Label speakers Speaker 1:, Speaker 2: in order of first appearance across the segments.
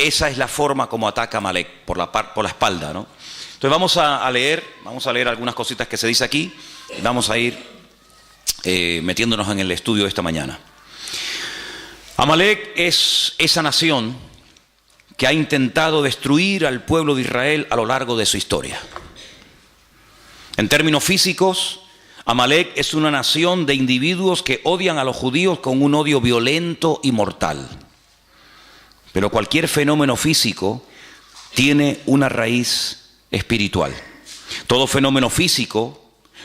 Speaker 1: esa es la forma como ataca Amalek, por la espalda, ¿no? Entonces vamos a leer algunas cositas que se dice aquí, y vamos a ir metiéndonos en el estudio de esta mañana. Amalek es esa nación que ha intentado destruir al pueblo de Israel a lo largo de su historia. En términos físicos, Amalek es una nación de individuos que odian a los judíos con un odio violento y mortal. Pero cualquier fenómeno físico tiene una raíz espiritual. Todo fenómeno físico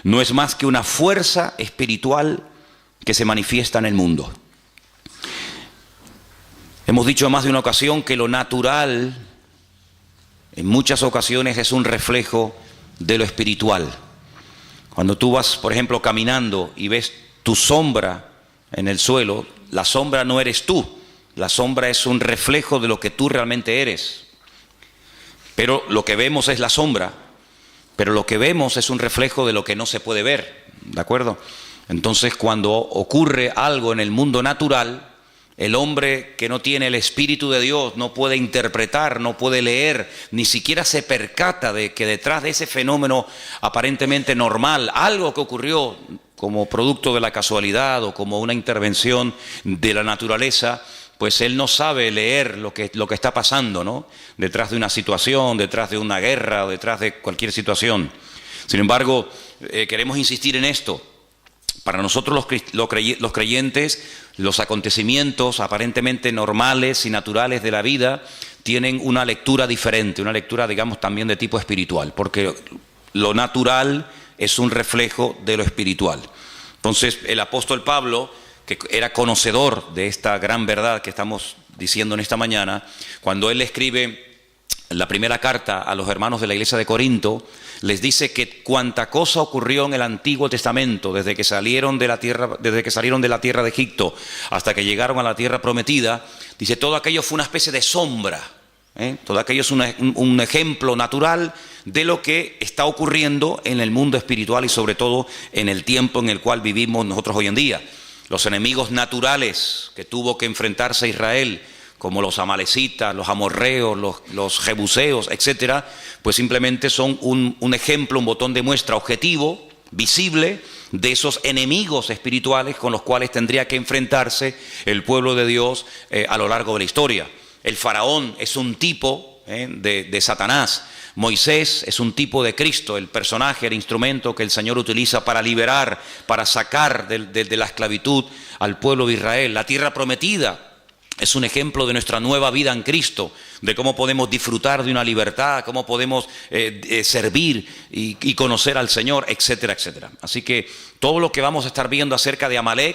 Speaker 1: no es más que una fuerza espiritual que se manifiesta en el mundo. Hemos dicho en más de una ocasión que lo natural en muchas ocasiones es un reflejo de lo espiritual. Cuando tú vas, por ejemplo, caminando y ves tu sombra en el suelo, la sombra no eres tú, la sombra es un reflejo de lo que tú realmente eres. Pero lo que vemos es la sombra, pero lo que vemos es un reflejo de lo que no se puede ver, ¿de acuerdo? Entonces, cuando ocurre algo en el mundo natural, el hombre que no tiene el Espíritu de Dios no puede interpretar, no puede leer, ni siquiera se percata de que detrás de ese fenómeno aparentemente normal, algo que ocurrió como producto de la casualidad o como una intervención de la naturaleza, pues él no sabe leer lo que está pasando, ¿no? Detrás de una situación, detrás de una guerra o detrás de cualquier situación. Sin embargo, queremos insistir en esto. Para nosotros los creyentes, los acontecimientos aparentemente normales y naturales de la vida tienen una lectura diferente, una lectura, digamos, también de tipo espiritual, porque lo natural es un reflejo de lo espiritual. Entonces, el apóstol Pablo, que era conocedor de esta gran verdad que estamos diciendo en esta mañana, cuando él escribe la primera carta a los hermanos de la iglesia de Corinto, les dice que cuanta cosa ocurrió en el Antiguo Testamento, desde que salieron de la tierra de Egipto hasta que llegaron a la tierra prometida, dice, todo aquello fue una especie de sombra, todo aquello es un ejemplo natural de lo que está ocurriendo en el mundo espiritual y sobre todo en el tiempo en el cual vivimos nosotros hoy en día. Los enemigos naturales que tuvo que enfrentarse Israel, como los amalecitas, los amorreos, los jebuseos, etcétera, pues simplemente son un ejemplo, un botón de muestra objetivo, visible, de esos enemigos espirituales con los cuales tendría que enfrentarse el pueblo de Dios a lo largo de la historia. El faraón es un tipo de Satanás. Moisés es un tipo de Cristo, el personaje, el instrumento que el Señor utiliza para liberar, para sacar de la esclavitud al pueblo de Israel. La tierra prometida es un ejemplo de nuestra nueva vida en Cristo, de cómo podemos disfrutar de una libertad, cómo podemos servir y conocer al Señor, etcétera, etcétera. Así que todo lo que vamos a estar viendo acerca de Amalek,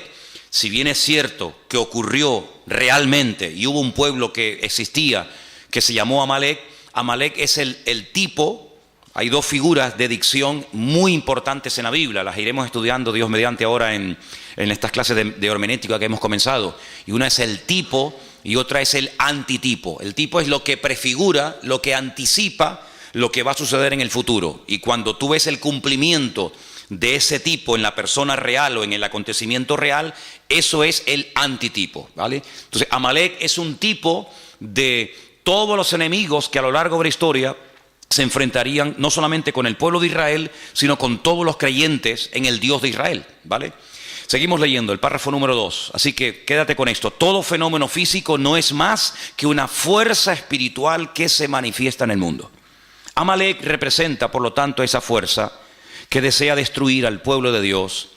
Speaker 1: si bien es cierto que ocurrió realmente y hubo un pueblo que existía que se llamó Amalek, Amalek es el tipo. Hay dos figuras de dicción muy importantes en la Biblia, las iremos estudiando Dios mediante ahora en estas clases de hermenéutica que hemos comenzado. Y una es el tipo y otra es el antitipo. El tipo es lo que prefigura, lo que anticipa lo que va a suceder en el futuro. Y cuando tú ves el cumplimiento de ese tipo en la persona real o en el acontecimiento real, eso es el antitipo, ¿vale? Entonces, Amalek es un tipo de todos los enemigos que a lo largo de la historia se enfrentarían no solamente con el pueblo de Israel, sino con todos los creyentes en el Dios de Israel, ¿vale? Seguimos leyendo el párrafo número 2, así que quédate con esto. Todo fenómeno físico no es más que una fuerza espiritual que se manifiesta en el mundo. Amalek representa, por lo tanto, esa fuerza que desea destruir al pueblo de Dios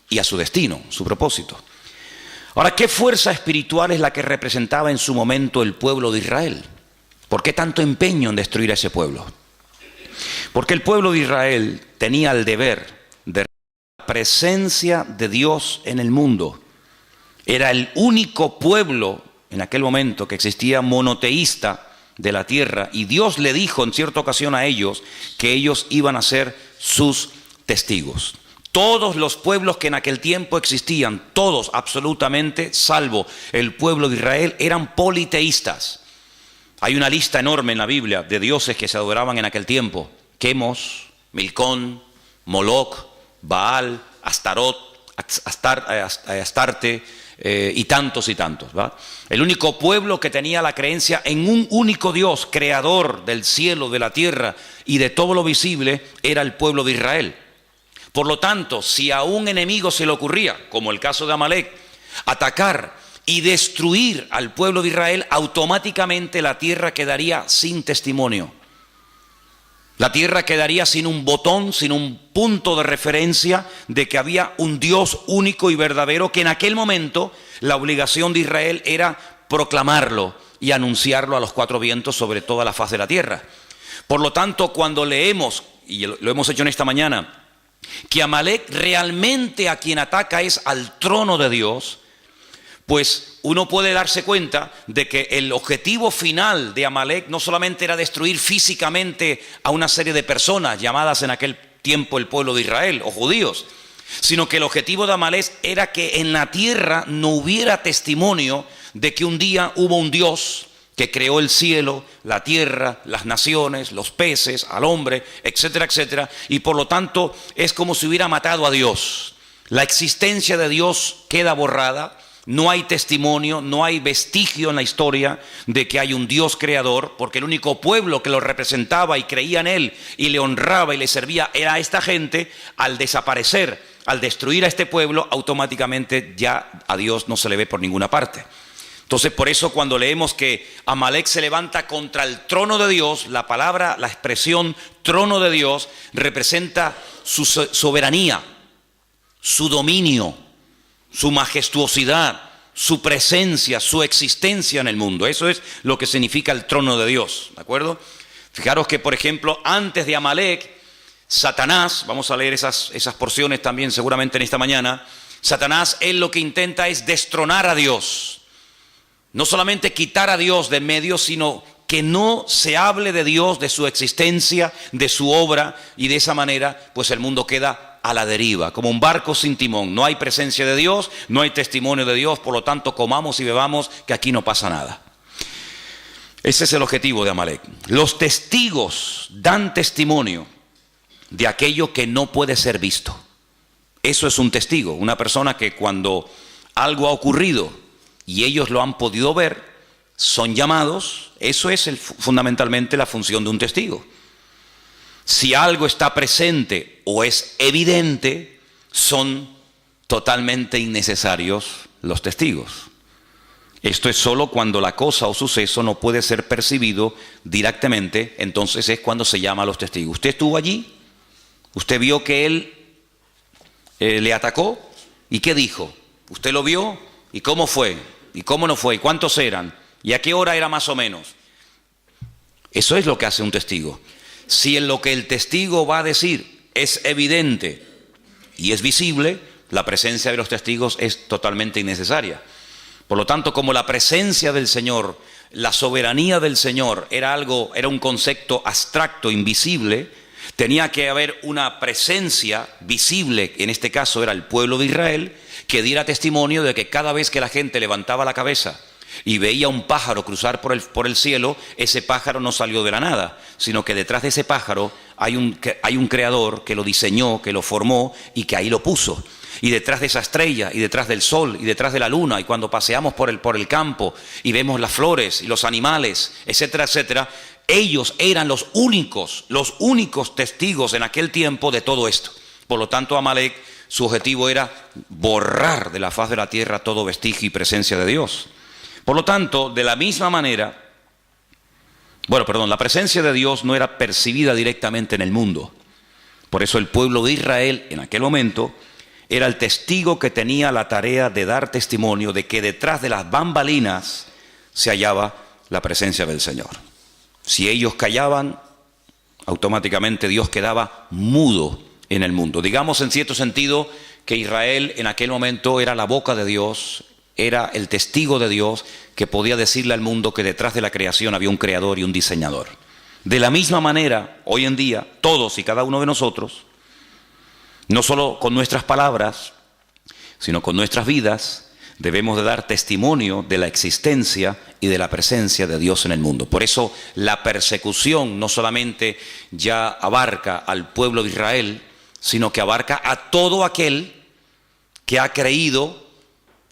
Speaker 1: y a su destino, su propósito. Ahora, ¿qué fuerza espiritual es la que representaba en su momento el pueblo de Israel? ¿Por qué tanto empeño en destruir a ese pueblo? Porque el pueblo de Israel tenía el deber de la presencia de Dios en el mundo. Era el único pueblo en aquel momento que existía monoteísta de la tierra, y Dios le dijo en cierta ocasión a ellos que ellos iban a ser sus testigos. Todos los pueblos que en aquel tiempo existían, todos absolutamente, salvo el pueblo de Israel, eran politeístas. Hay una lista enorme en la Biblia de dioses que se adoraban en aquel tiempo: Quemos, Milcón, Moloc, Baal, Astarot, Astarte, y tantos, ¿va? El único pueblo que tenía la creencia en un único Dios, creador del cielo, de la tierra y de todo lo visible, era el pueblo de Israel. Por lo tanto, si a un enemigo se le ocurría, como el caso de Amalek, atacar y destruir al pueblo de Israel, automáticamente la tierra quedaría sin testimonio. La tierra quedaría sin un botón, sin un punto de referencia de que había un Dios único y verdadero, que en aquel momento la obligación de Israel era proclamarlo y anunciarlo a los cuatro vientos sobre toda la faz de la tierra. Por lo tanto, cuando leemos, y lo hemos hecho en esta mañana, que Amalek realmente a quien ataca es al trono de Dios, pues uno puede darse cuenta de que el objetivo final de Amalek no solamente era destruir físicamente a una serie de personas llamadas en aquel tiempo el pueblo de Israel o judíos, sino que el objetivo de Amalek era que en la tierra no hubiera testimonio de que un día hubo un Dios que creó el cielo, la tierra, las naciones, los peces, al hombre, etcétera, etcétera, y por lo tanto es como si hubiera matado a Dios. La existencia de Dios queda borrada. No hay testimonio, no hay vestigio en la historia de que hay un Dios creador, porque el único pueblo que lo representaba y creía en él y le honraba y le servía era esta gente. Al desaparecer, al destruir a este pueblo, automáticamente ya a Dios no se le ve por ninguna parte. Entonces, por eso cuando leemos que Amalek se levanta contra el trono de Dios, la palabra, la expresión trono de Dios representa su soberanía, su dominio, su majestuosidad, su presencia, su existencia en el mundo. Eso es lo que significa el trono de Dios, ¿de acuerdo? Fijaros que, por ejemplo, antes de Amalek, Satanás, vamos a leer esas porciones también seguramente en esta mañana, Satanás, él lo que intenta es destronar a Dios. No solamente quitar a Dios de en medio, sino que no se hable de Dios, de su existencia, de su obra, y de esa manera, pues el mundo queda a la deriva, como un barco sin timón. No hay presencia de Dios, no hay testimonio de Dios, por lo tanto comamos y bebamos, que aquí no pasa nada. Ese es el objetivo de Amalek. Los testigos dan testimonio de aquello que no puede ser visto. Eso es un testigo, una persona que cuando algo ha ocurrido y ellos lo han podido ver, son llamados. Eso es fundamentalmente la función de un testigo. Si algo está presente o es evidente, son totalmente innecesarios los testigos. Esto es solo cuando la cosa o suceso no puede ser percibido directamente, entonces es cuando se llama a los testigos. ¿Usted estuvo allí? ¿Usted vio que él le atacó? ¿Y qué dijo? ¿Usted lo vio? ¿Y cómo fue? ¿Y cómo no fue? ¿Y cuántos eran? ¿Y a qué hora era más o menos? Eso es lo que hace un testigo. Si en lo que el testigo va a decir es evidente y es visible, la presencia de los testigos es totalmente innecesaria. Por lo tanto, como la presencia del Señor, la soberanía del Señor era un concepto abstracto, invisible, tenía que haber una presencia visible, en este caso era el pueblo de Israel, que diera testimonio de que cada vez que la gente levantaba la cabeza y veía un pájaro cruzar por el cielo, ese pájaro no salió de la nada, sino que detrás de ese pájaro hay un creador que lo diseñó, que lo formó y que ahí lo puso. Y detrás de esa estrella, y detrás del sol, y detrás de la luna, y cuando paseamos por el campo y vemos las flores y los animales, etcétera, etcétera, ellos eran los únicos testigos en aquel tiempo de todo esto. Por lo tanto, Amalek, su objetivo era borrar de la faz de la tierra todo vestigio y presencia de Dios. Por lo tanto, de la misma manera, la presencia de Dios no era percibida directamente en el mundo. Por eso el pueblo de Israel, en aquel momento, era el testigo que tenía la tarea de dar testimonio de que detrás de las bambalinas se hallaba la presencia del Señor. Si ellos callaban, automáticamente Dios quedaba mudo en el mundo. Digamos en cierto sentido que Israel en aquel momento era la boca de Dios, era el testigo de Dios que podía decirle al mundo que detrás de la creación había un creador y un diseñador. De la misma manera, hoy en día, todos y cada uno de nosotros, no solo con nuestras palabras, sino con nuestras vidas, debemos de dar testimonio de la existencia y de la presencia de Dios en el mundo. Por eso la persecución no solamente ya abarca al pueblo de Israel, sino que abarca a todo aquel que ha creído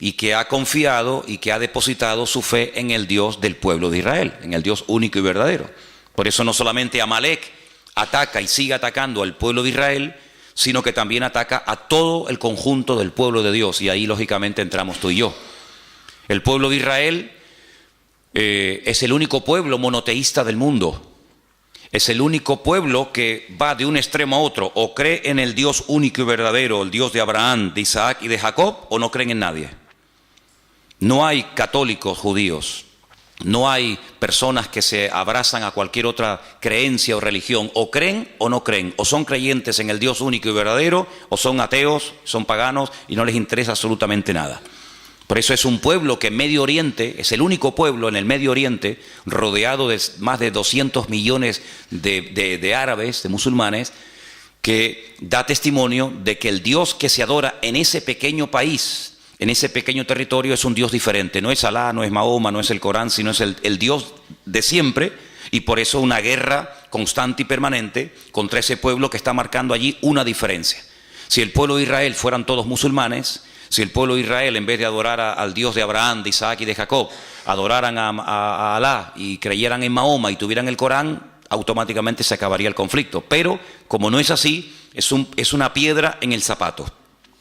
Speaker 1: y que ha confiado y que ha depositado su fe en el Dios del pueblo de Israel, en el Dios único y verdadero. Por eso no solamente Amalek ataca y sigue atacando al pueblo de Israel, sino que también ataca a todo el conjunto del pueblo de Dios, y ahí lógicamente entramos tú y yo. El pueblo de Israel es el único pueblo monoteísta del mundo. Es el único pueblo que va de un extremo a otro, o cree en el Dios único y verdadero, el Dios de Abraham, de Isaac y de Jacob, o no creen en nadie. No hay católicos judíos, no hay personas que se abrazan a cualquier otra creencia o religión, o creen o no creen, o son creyentes en el Dios único y verdadero, o son ateos, son paganos y no les interesa absolutamente nada. Por eso es un pueblo que en Medio Oriente, es el único pueblo en el Medio Oriente, rodeado de más de 200 millones de árabes, de musulmanes, que da testimonio de que el Dios que se adora en ese pequeño país, en ese pequeño territorio, es un Dios diferente. No es Alá, no es Mahoma, no es el Corán, sino es el Dios de siempre, y por eso una guerra constante y permanente contra ese pueblo que está marcando allí una diferencia. Si el pueblo de Israel fueran todos musulmanes, si el pueblo de Israel, en vez de adorar al Dios de Abraham, de Isaac y de Jacob, adoraran a Alá y creyeran en Mahoma y tuvieran el Corán, automáticamente se acabaría el conflicto. Pero, como no es así, es una piedra en el zapato.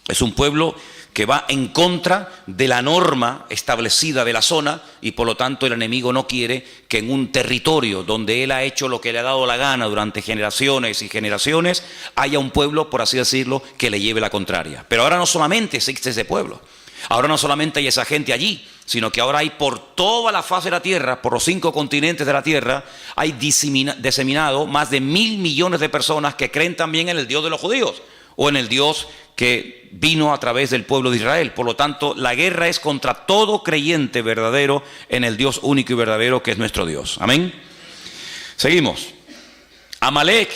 Speaker 1: Es un pueblo que va en contra de la norma establecida de la zona, y por lo tanto el enemigo no quiere que en un territorio donde él ha hecho lo que le ha dado la gana durante generaciones y generaciones, haya un pueblo, por así decirlo, que le lleve la contraria. Pero ahora no solamente existe ese pueblo, ahora no solamente hay esa gente allí, sino que ahora hay por toda la faz de la tierra, por los 5 continentes de la tierra, hay diseminado más de 1.000 millones de personas que creen también en el Dios de los judíos, o en el Dios que vino a través del pueblo de Israel. Por lo tanto, la guerra es contra todo creyente verdadero en el Dios único y verdadero, que es nuestro Dios. Amén. Seguimos. Amalek,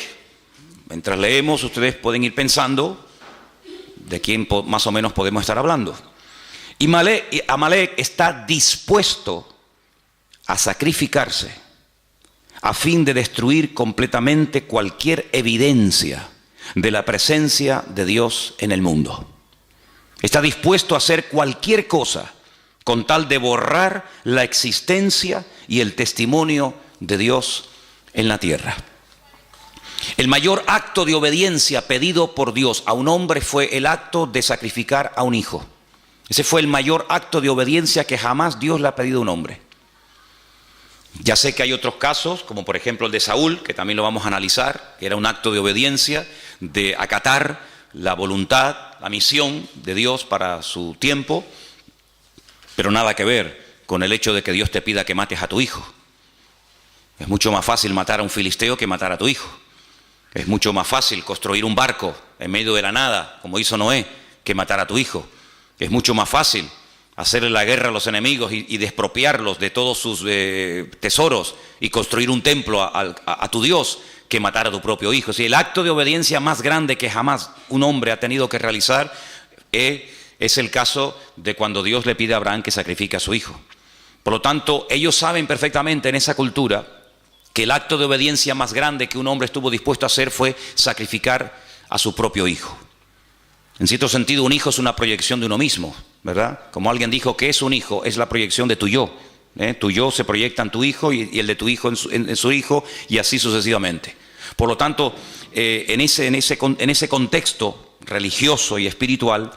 Speaker 1: mientras leemos, ustedes pueden ir pensando de quién más o menos podemos estar hablando. Y Amalek está dispuesto a sacrificarse a fin de destruir completamente cualquier evidencia de la presencia de Dios en el mundo. Está dispuesto a hacer cualquier cosa con tal de borrar la existencia y el testimonio de Dios en la tierra. El mayor acto de obediencia pedido por Dios a un hombre fue el acto de sacrificar a un hijo. Ese fue el mayor acto de obediencia que jamás Dios le ha pedido a un hombre. Ya sé que hay otros casos, como por ejemplo el de Saúl, que también lo vamos a analizar, que era un acto de obediencia, de acatar la voluntad, la misión de Dios para su tiempo, pero nada que ver con el hecho de que Dios te pida que mates a tu hijo. Es mucho más fácil matar a un filisteo que matar a tu hijo. Es mucho más fácil construir un barco en medio de la nada, como hizo Noé, que matar a tu hijo. Es mucho más fácil hacerle la guerra a los enemigos y despropiarlos de todos sus tesoros y construir un templo a tu Dios, que matar a tu propio hijo. Si el acto de obediencia más grande que jamás un hombre ha tenido que realizar es el caso de cuando Dios le pide a Abraham que sacrifique a su hijo. Por lo tanto, ellos saben perfectamente en esa cultura que el acto de obediencia más grande que un hombre estuvo dispuesto a hacer fue sacrificar a su propio hijo. En cierto sentido, un hijo es una proyección de uno mismo, ¿verdad? Como alguien dijo, ¿qué es un hijo? Es la proyección de tu yo. Tu yo se proyecta en tu hijo y el de tu hijo en su hijo, y así sucesivamente. Por lo tanto, en ese contexto religioso y espiritual,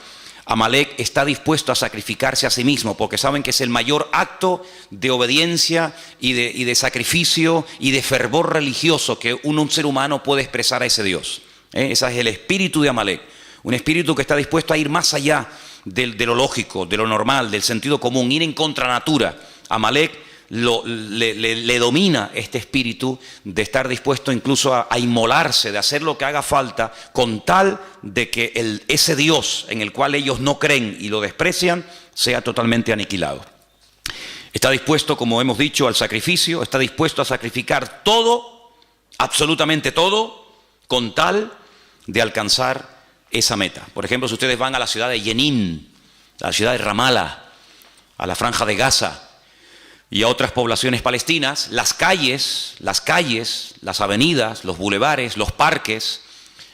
Speaker 1: Amalek está dispuesto a sacrificarse a sí mismo, porque saben que es el mayor acto de obediencia y de sacrificio y de fervor religioso que un ser humano puede expresar a ese Dios. Ese es el espíritu de Amalek. Un espíritu que está dispuesto a ir más allá de lo lógico, de lo normal, del sentido común, ir en contra natura. Amalek le domina este espíritu de estar dispuesto incluso a inmolarse, de hacer lo que haga falta, con tal de que ese Dios en el cual ellos no creen y lo desprecian, sea totalmente aniquilado. Está dispuesto, como hemos dicho, al sacrificio, está dispuesto a sacrificar todo, absolutamente todo, con tal de alcanzar esa meta. Por ejemplo, si ustedes van a la ciudad de Jenin, a la ciudad de Ramallah, a la Franja de Gaza y a otras poblaciones palestinas, las calles, las avenidas, los bulevares, los parques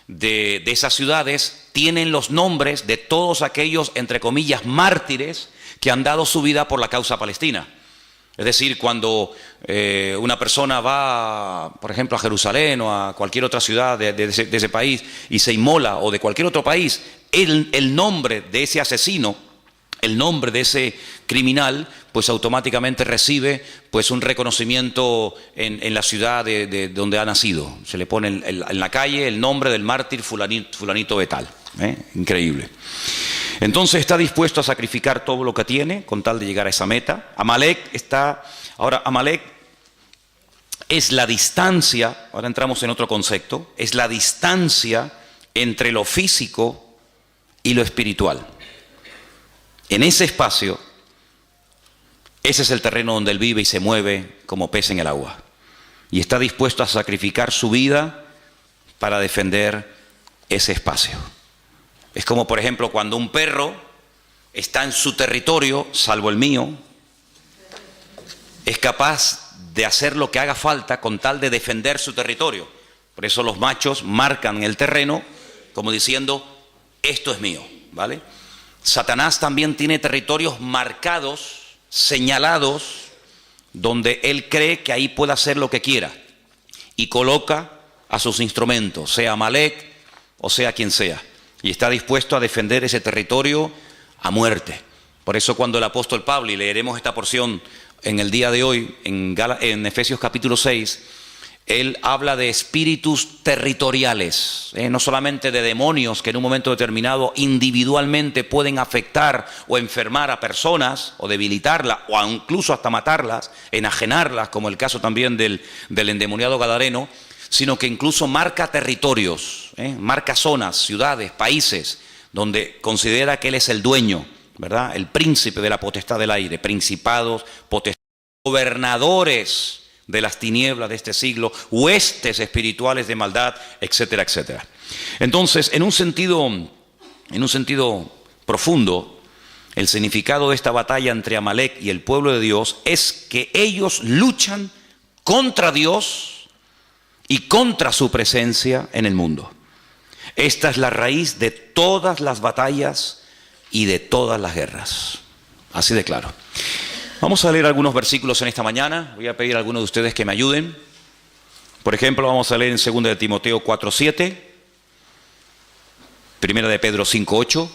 Speaker 1: de esas ciudades tienen los nombres de todos aquellos, entre comillas, mártires que han dado su vida por la causa palestina. Es decir, cuando una persona va, por ejemplo, a Jerusalén o a cualquier otra ciudad de ese país y se inmola, o de cualquier otro país, el nombre de ese asesino, el nombre de ese criminal, pues automáticamente recibe pues un reconocimiento en la ciudad de donde ha nacido. Se le pone en la calle el nombre del mártir fulanito de tal. Increíble. Entonces está dispuesto a sacrificar todo lo que tiene con tal de llegar a esa meta. Amalek es la distancia, ahora entramos en otro concepto, es la distancia entre lo físico y lo espiritual. En ese espacio, ese es el terreno donde él vive y se mueve como pez en el agua. Y está dispuesto a sacrificar su vida para defender ese espacio. Es como, por ejemplo, cuando un perro está en su territorio, salvo el mío, es capaz de hacer lo que haga falta con tal de defender su territorio. Por eso los machos marcan el terreno como diciendo, esto es mío, ¿vale? Satanás también tiene territorios marcados, señalados, donde él cree que ahí puede hacer lo que quiera. Y coloca a sus instrumentos, sea Amalek o sea quien sea. Y está dispuesto a defender ese territorio a muerte. Por eso cuando el apóstol Pablo, y leeremos esta porción en el día de hoy, en Efesios capítulo 6, él habla de espíritus territoriales, no solamente de demonios que en un momento determinado individualmente pueden afectar o enfermar a personas, o debilitarlas, o incluso hasta matarlas, enajenarlas, como el caso también del endemoniado gadareno, sino que incluso marca territorios, marca zonas, ciudades, países, donde considera que él es el dueño, ¿verdad? El príncipe de la potestad del aire, principados, potestades, gobernadores de las tinieblas de este siglo, huestes espirituales de maldad, etcétera, etcétera. Entonces, en un sentido profundo, el significado de esta batalla entre Amalek y el pueblo de Dios es que ellos luchan contra Dios y contra su presencia en el mundo. Esta es la raíz de todas las batallas y de todas las guerras. Así de claro. Vamos a leer algunos versículos en esta mañana. Voy a pedir a algunos de ustedes que me ayuden. Por ejemplo, vamos a leer en 2 de Timoteo 4:7, 1 de Pedro 5:8.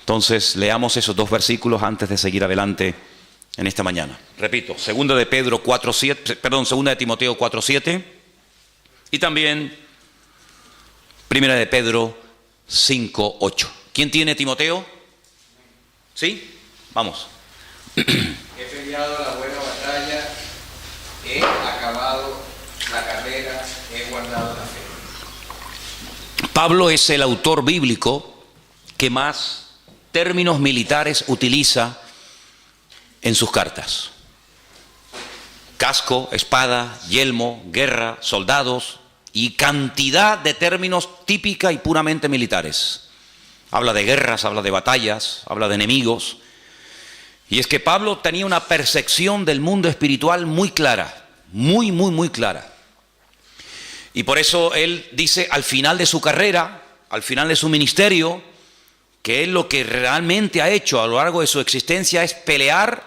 Speaker 1: Entonces, leamos esos dos versículos antes de seguir adelante en esta mañana. Repito, 2 de Pedro 4:7, perdón, 2 de Timoteo 4:7 y también 1 de Pedro 5:8. ¿Quién tiene Timoteo? ¿Sí? Vamos.
Speaker 2: He peleado la buena batalla, he acabado la carrera, he guardado la fe.
Speaker 1: Pablo es el autor bíblico que más términos militares utiliza en sus cartas. Casco, espada, yelmo, guerra, soldados y cantidad de términos típica y puramente militares. Habla de guerras, habla de batallas, habla de enemigos. Y es que Pablo tenía una percepción del mundo espiritual muy clara, muy clara. Y por eso él dice al final de su carrera, al final de su ministerio, que él lo que realmente ha hecho a lo largo de su existencia es pelear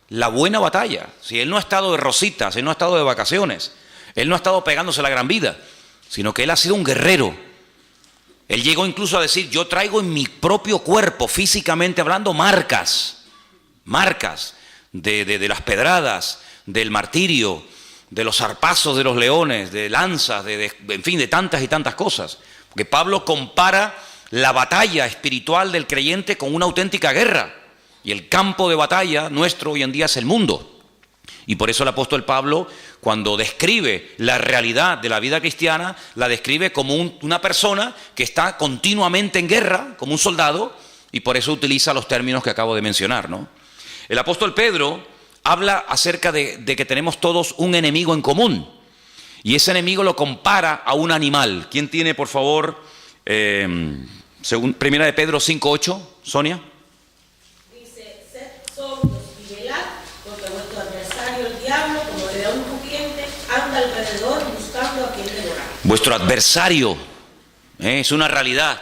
Speaker 1: la buena batalla. Si él no ha estado de rositas, él no ha estado de vacaciones, él no ha estado pegándose la gran vida, sino que él ha sido un guerrero. Él llegó incluso a decir, yo traigo en mi propio cuerpo, físicamente hablando, marcas de las pedradas, del martirio, de los zarpazos de los leones, de lanzas, en fin, de tantas y tantas cosas. Porque Pablo compara la batalla espiritual del creyente con una auténtica guerra. Y el campo de batalla nuestro hoy en día es el mundo. Y por eso el apóstol Pablo, cuando describe la realidad de la vida cristiana, la describe como una persona que está continuamente en guerra, como un soldado, y por eso utiliza los términos que acabo de mencionar, ¿no? El apóstol Pedro habla acerca de que tenemos todos un enemigo en común. Y ese enemigo lo compara a un animal. ¿Quién tiene, por favor, Primera de Pedro 5:8, Sonia?
Speaker 3: Dice, sed sobrios y velad, porque vuestro adversario el diablo, como león rugiente, anda alrededor buscando a quien devorar.
Speaker 1: Vuestro adversario es una realidad.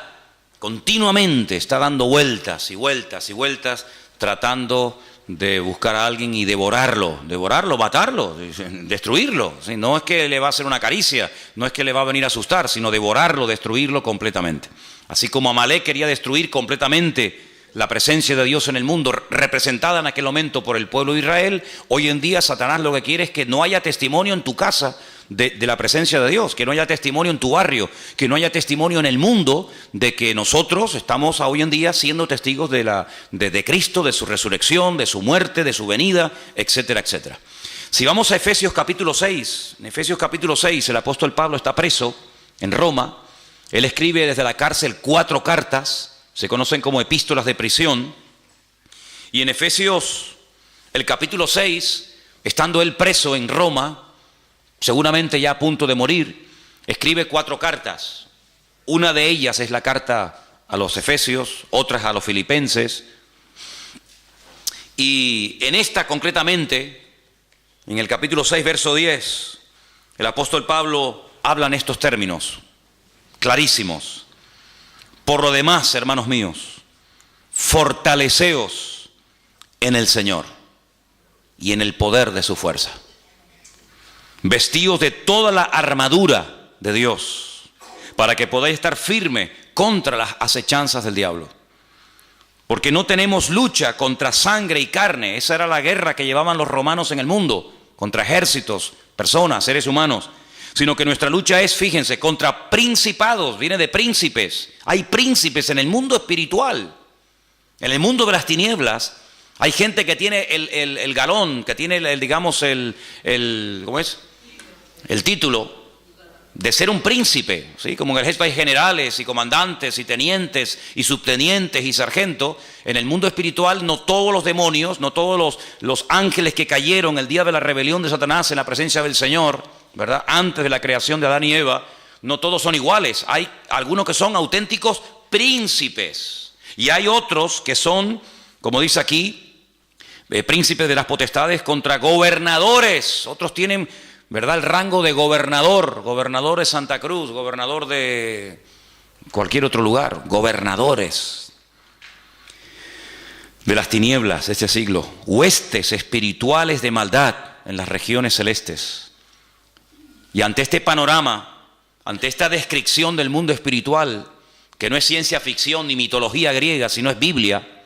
Speaker 1: Continuamente está dando vueltas y vueltas y vueltas, tratando de buscar a alguien y devorarlo, matarlo, destruirlo. ¿Sí? No es que le va a hacer una caricia, no es que le va a venir a asustar, sino devorarlo, destruirlo completamente. Así como Amalek quería destruir completamente la presencia de Dios en el mundo, representada en aquel momento por el pueblo de Israel, hoy en día Satanás lo que quiere es que no haya testimonio en tu casa de la presencia de Dios, que no haya testimonio en tu barrio, que no haya testimonio en el mundo de que nosotros estamos hoy en día siendo testigos de Cristo, de su resurrección, de su muerte, de su venida, etcétera, etcétera. Si vamos a Efesios capítulo 6, en Efesios capítulo 6 el apóstol Pablo está preso en Roma. Él escribe desde la cárcel 4 cartas, se conocen como epístolas de prisión, y en Efesios el capítulo 6, estando él preso en Roma, seguramente ya a punto de morir, escribe 4 cartas. Una de ellas es la carta a los Efesios, otras a los Filipenses, y en esta concretamente, en el capítulo 6, verso 10, el apóstol Pablo habla en estos términos clarísimos: por lo demás, hermanos míos, fortaleceos en el Señor y en el poder de su fuerza. Vestíos de toda la armadura de Dios, para que podáis estar firme contra las acechanzas del diablo. Porque no tenemos lucha contra sangre y carne. Esa era la guerra que llevaban los romanos en el mundo, contra ejércitos, personas, seres humanos. Sino que nuestra lucha es, fíjense, contra principados, viene de príncipes. Hay príncipes en el mundo espiritual. En el mundo de las tinieblas hay gente que tiene el galón, que tiene ¿cómo es? El título de ser un príncipe, ¿sí? Como en el ejército hay generales y comandantes y tenientes y subtenientes y sargentos. En el mundo espiritual no todos los demonios, no todos los ángeles que cayeron el día de la rebelión de Satanás en la presencia del Señor, ¿verdad? Antes de la creación de Adán y Eva, no todos son iguales. Hay algunos que son auténticos príncipes y hay otros que son, como dice aquí, príncipes de las potestades contra gobernadores. Otros tienen, ¿verdad?, el rango de gobernador de Santa Cruz, gobernador de cualquier otro lugar, gobernadores de las tinieblas de este siglo, huestes espirituales de maldad en las regiones celestes. Y ante este panorama, ante esta descripción del mundo espiritual, que no es ciencia ficción ni mitología griega, sino es Biblia,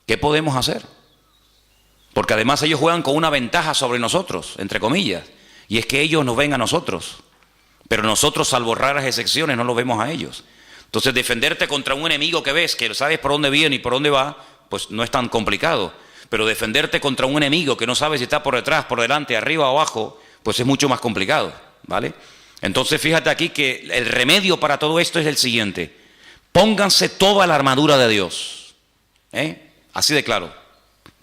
Speaker 1: ¿qué podemos hacer? Porque además ellos juegan con una ventaja sobre nosotros, entre comillas, y es que ellos nos ven a nosotros, pero nosotros, salvo raras excepciones, no los vemos a ellos. Entonces, defenderte contra un enemigo que ves, que sabes por dónde viene y por dónde va, pues no es tan complicado. Pero defenderte contra un enemigo que no sabes si está por detrás, por delante, arriba o abajo, pues es mucho más complicado, ¿vale? Entonces, fíjate aquí que el remedio para todo esto es el siguiente: pónganse toda la armadura de Dios, así de claro.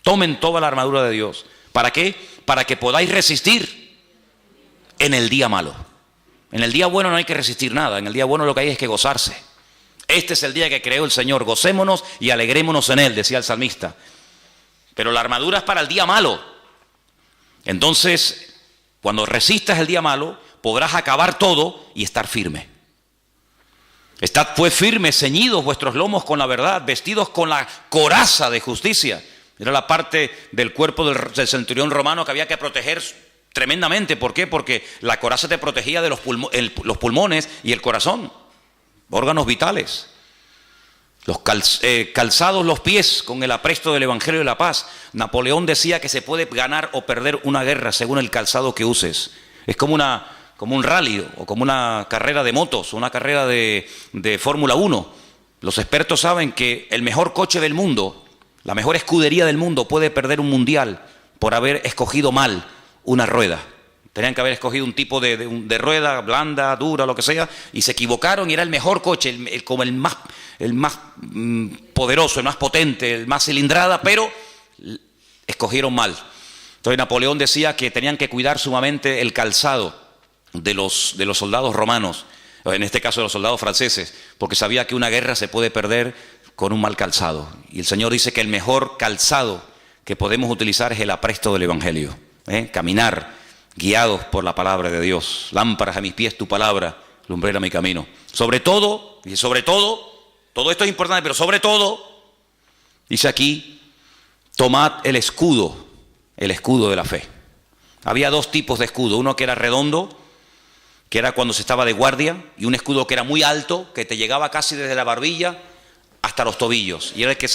Speaker 1: Tomen toda la armadura de Dios. ¿Para qué? Para que podáis resistir en el día malo. En el día bueno no hay que resistir nada. En el día bueno lo que hay es que gozarse. Este es el día que creó el Señor. Gocémonos y alegrémonos en él, decía el salmista. Pero la armadura es para el día malo. Entonces, cuando resistas el día malo, podrás acabar todo y estar firme. Estad pues firmes, ceñidos vuestros lomos con la verdad, vestidos con la coraza de justicia. Era la parte del cuerpo del centurión romano que había que proteger tremendamente. ¿Por qué? Porque la coraza te protegía de los pulmones y el corazón, órganos vitales. Calzados los pies con el apresto del Evangelio de la paz. Napoleón decía que se puede ganar o perder una guerra según el calzado que uses. Es como un rally o como una carrera de motos, una carrera de Fórmula 1. Los expertos saben que el mejor coche del mundo, la mejor escudería del mundo, puede perder un mundial por haber escogido mal una rueda. Tenían que haber escogido un tipo de rueda blanda, dura, lo que sea, y se equivocaron y era el mejor coche, como el más poderoso, el más potente, el más cilindrada, pero escogieron mal. Entonces Napoleón decía que tenían que cuidar sumamente el calzado de los soldados romanos, en este caso de los soldados franceses, porque sabía que una guerra se puede perder con un mal calzado. Y el Señor dice que el mejor calzado que podemos utilizar es el apresto del Evangelio. Caminar guiados por la palabra de Dios. Lámparas a mis pies tu palabra, lumbrera mi camino. Sobre todo, todo esto es importante, pero sobre todo, dice aquí, tomad el escudo de la fe. Había dos tipos de escudo, uno que era redondo, que era cuando se estaba de guardia, y un escudo que era muy alto, que te llegaba casi desde la barbilla hasta los tobillos, y era el que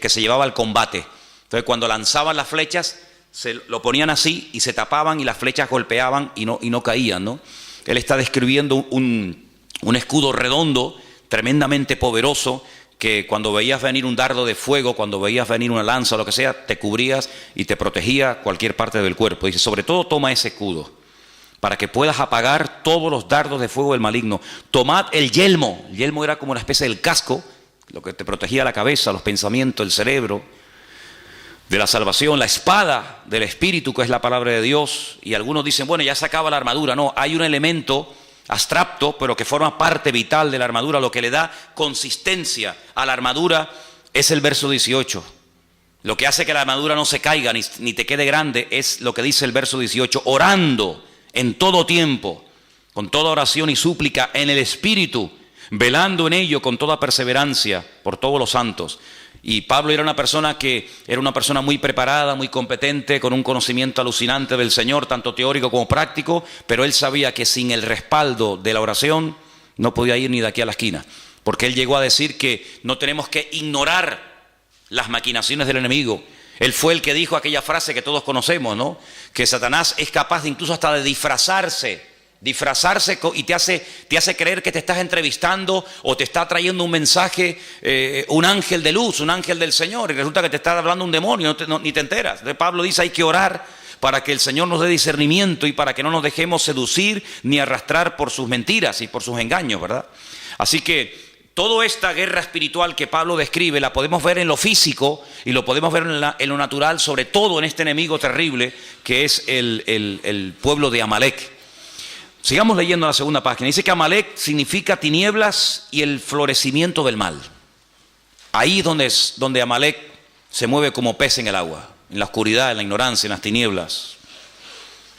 Speaker 1: se llevaba al combate. Entonces cuando lanzaban las flechas, se lo ponían así y se tapaban y las flechas golpeaban y no caían, ¿no? Él está describiendo un escudo redondo, tremendamente poderoso, que cuando veías venir un dardo de fuego, cuando veías venir una lanza o lo que sea, te cubrías y te protegía cualquier parte del cuerpo. Dice, sobre todo toma ese escudo, para que puedas apagar todos los dardos de fuego del maligno. Tomad el yelmo. El yelmo era como una especie del casco, lo que te protegía la cabeza, los pensamientos, el cerebro, de la salvación. La espada del Espíritu, que es la palabra de Dios. Y algunos dicen, bueno, ya se acaba la armadura. No, hay un elemento abstracto, pero que forma parte vital de la armadura. Lo que le da consistencia a la armadura es el verso 18. Lo que hace que la armadura no se caiga ni te quede grande es lo que dice el verso 18. Orando en todo tiempo, con toda oración y súplica en el Espíritu, velando en ello con toda perseverancia por todos los santos. Y Pablo era una persona muy preparada, muy competente, con un conocimiento alucinante del Señor, tanto teórico como práctico, pero él sabía que sin el respaldo de la oración no podía ir ni de aquí a la esquina, porque él llegó a decir que no tenemos que ignorar las maquinaciones del enemigo. Él fue el que dijo aquella frase que todos conocemos, ¿no? Que Satanás es capaz de incluso hasta de disfrazarse y te hace creer que te estás entrevistando o te está trayendo un mensaje, un ángel de luz, un ángel del Señor, y resulta que te está hablando un demonio, ni te enteras. Entonces Pablo dice, hay que orar para que el Señor nos dé discernimiento y para que no nos dejemos seducir ni arrastrar por sus mentiras y por sus engaños, ¿verdad? Así que toda esta guerra espiritual que Pablo describe la podemos ver en lo físico y lo podemos ver en lo natural, sobre todo en este enemigo terrible que es el pueblo de Amalek. Sigamos leyendo la segunda página. Dice que Amalek significa tinieblas y el florecimiento del mal. Ahí es donde Amalek se mueve como pez en el agua, en la oscuridad, en la ignorancia, en las tinieblas.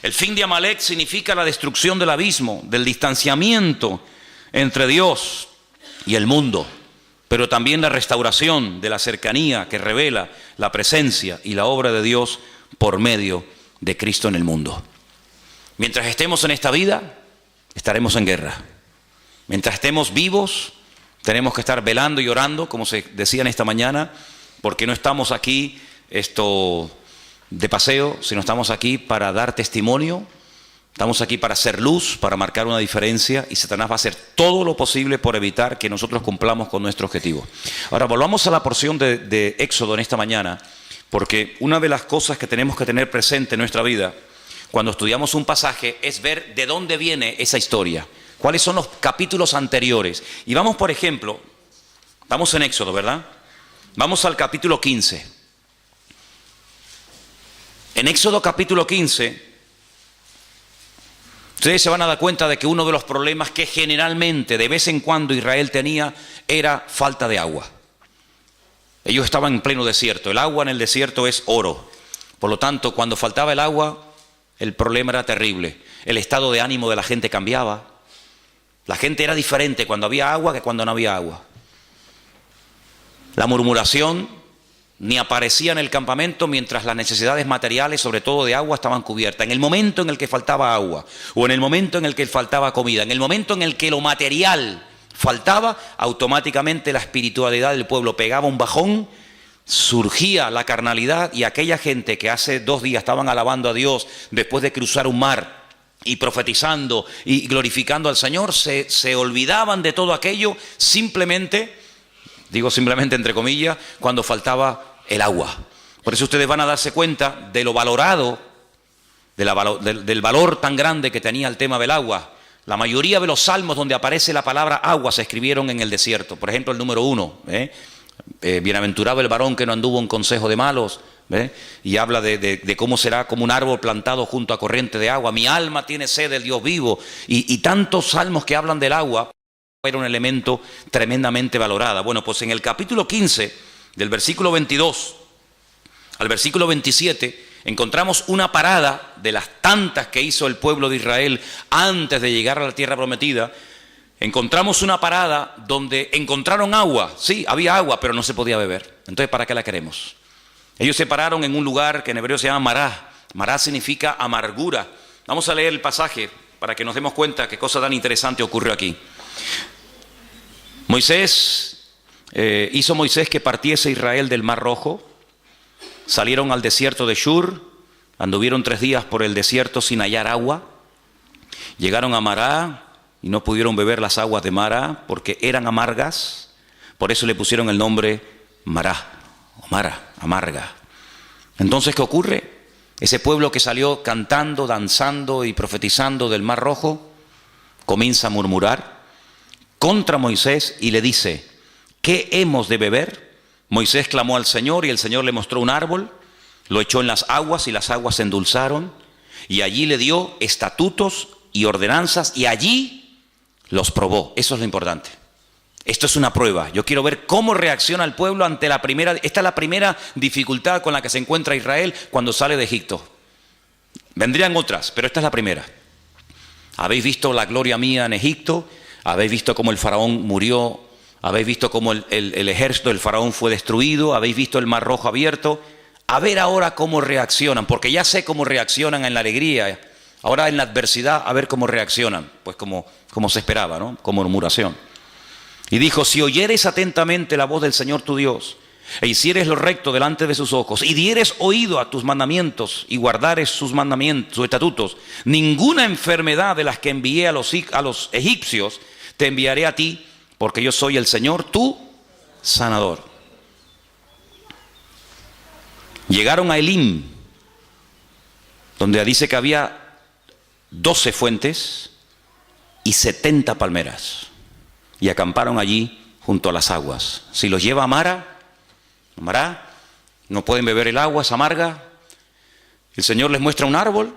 Speaker 1: El fin de Amalek significa la destrucción del abismo, del distanciamiento entre Dios y el mundo, pero también la restauración de la cercanía que revela la presencia y la obra de Dios por medio de Cristo en el mundo. Mientras estemos en esta vida, estaremos en guerra. Mientras estemos vivos, tenemos que estar velando y orando, como se decía en esta mañana, porque no estamos aquí de paseo, sino estamos aquí para dar testimonio, estamos aquí para hacer luz, para marcar una diferencia, y Satanás va a hacer todo lo posible por evitar que nosotros cumplamos con nuestro objetivo. Ahora, volvamos a la porción de Éxodo en esta mañana, porque una de las cosas que tenemos que tener presente en nuestra vida cuando estudiamos un pasaje es ver de dónde viene esa historia, cuáles son los capítulos anteriores. Y vamos, por ejemplo, vamos en Éxodo, ¿verdad? Vamos al capítulo 15. En Éxodo capítulo 15, ustedes se van a dar cuenta de que uno de los problemas que generalmente, de vez en cuando, Israel tenía era falta de agua. Ellos estaban en pleno desierto. El agua en el desierto es oro. Por lo tanto, cuando faltaba el agua, el problema era terrible. El estado de ánimo de la gente cambiaba. La gente era diferente cuando había agua que cuando no había agua. La murmuración ni aparecía en el campamento mientras las necesidades materiales, sobre todo de agua, estaban cubiertas. En el momento en el que faltaba agua, o en el momento en el que faltaba comida, en el momento en el que lo material faltaba, automáticamente la espiritualidad del pueblo pegaba un bajón, surgía la carnalidad, y aquella gente que hace 2 días estaban alabando a Dios después de cruzar un mar y profetizando y glorificando al Señor, se olvidaban de todo aquello simplemente, digo simplemente entre comillas, cuando faltaba el agua. Por eso ustedes van a darse cuenta de lo valorado, del valor tan grande que tenía el tema del agua. La mayoría de los salmos donde aparece la palabra agua se escribieron en el desierto. Por ejemplo, el número 1, bienaventurado el varón que no anduvo en consejo de malos, y habla de cómo será como un árbol plantado junto a corriente de agua. Mi alma tiene sed del Dios vivo, y tantos salmos que hablan del agua. Era un elemento tremendamente valorado. Bueno, pues en el capítulo 15, del versículo 22 al versículo 27, encontramos una parada de las tantas que hizo el pueblo de Israel antes de llegar a la tierra prometida. Encontramos una parada donde encontraron agua. Sí, había agua, pero no se podía beber. Entonces, ¿para qué la queremos? Ellos se pararon en un lugar que en hebreo se llama Mará. Mará significa amargura. Vamos a leer el pasaje para que nos demos cuenta qué cosa tan interesante ocurrió aquí. Hizo Moisés que partiese Israel del Mar Rojo. Salieron al desierto de Shur, anduvieron 3 días por el desierto sin hallar agua. Llegaron a Mará y no pudieron beber las aguas de Mará porque eran amargas. Por eso le pusieron el nombre Mará, o Mara, amarga. Entonces, ¿qué ocurre? Ese pueblo que salió cantando, danzando y profetizando del Mar Rojo, comienza a murmurar contra Moisés y le dice: ¿qué hemos de beber? Moisés clamó al Señor y el Señor le mostró un árbol, lo echó en las aguas y las aguas se endulzaron, y allí le dio estatutos y ordenanzas y allí los probó. Eso es lo importante. Esto es una prueba. Yo quiero ver cómo reacciona el pueblo ante la primera. Esta es la primera dificultad con la que se encuentra Israel cuando sale de Egipto. Vendrían otras, pero esta es la primera. Habéis visto la gloria mía en Egipto, habéis visto cómo el faraón murió, habéis visto cómo el ejército del faraón fue destruido, habéis visto el Mar Rojo abierto. A ver ahora cómo reaccionan, porque ya sé cómo reaccionan en la alegría. Ahora en la adversidad, a ver cómo reaccionan. Pues como se esperaba, ¿no? Con murmuración. Y dijo: si oyeres atentamente la voz del Señor tu Dios, e hicieres lo recto delante de sus ojos, y dieres oído a tus mandamientos, y guardares sus mandamientos, sus estatutos, ninguna enfermedad de las que envié a los egipcios te enviaré a ti, porque yo soy el Señor tu sanador. Llegaron a Elim, donde dice que había 12 fuentes y 70 palmeras. Y acamparon allí junto a las aguas. Si los lleva a Mará, no pueden beber el agua, es amarga. El Señor les muestra un árbol,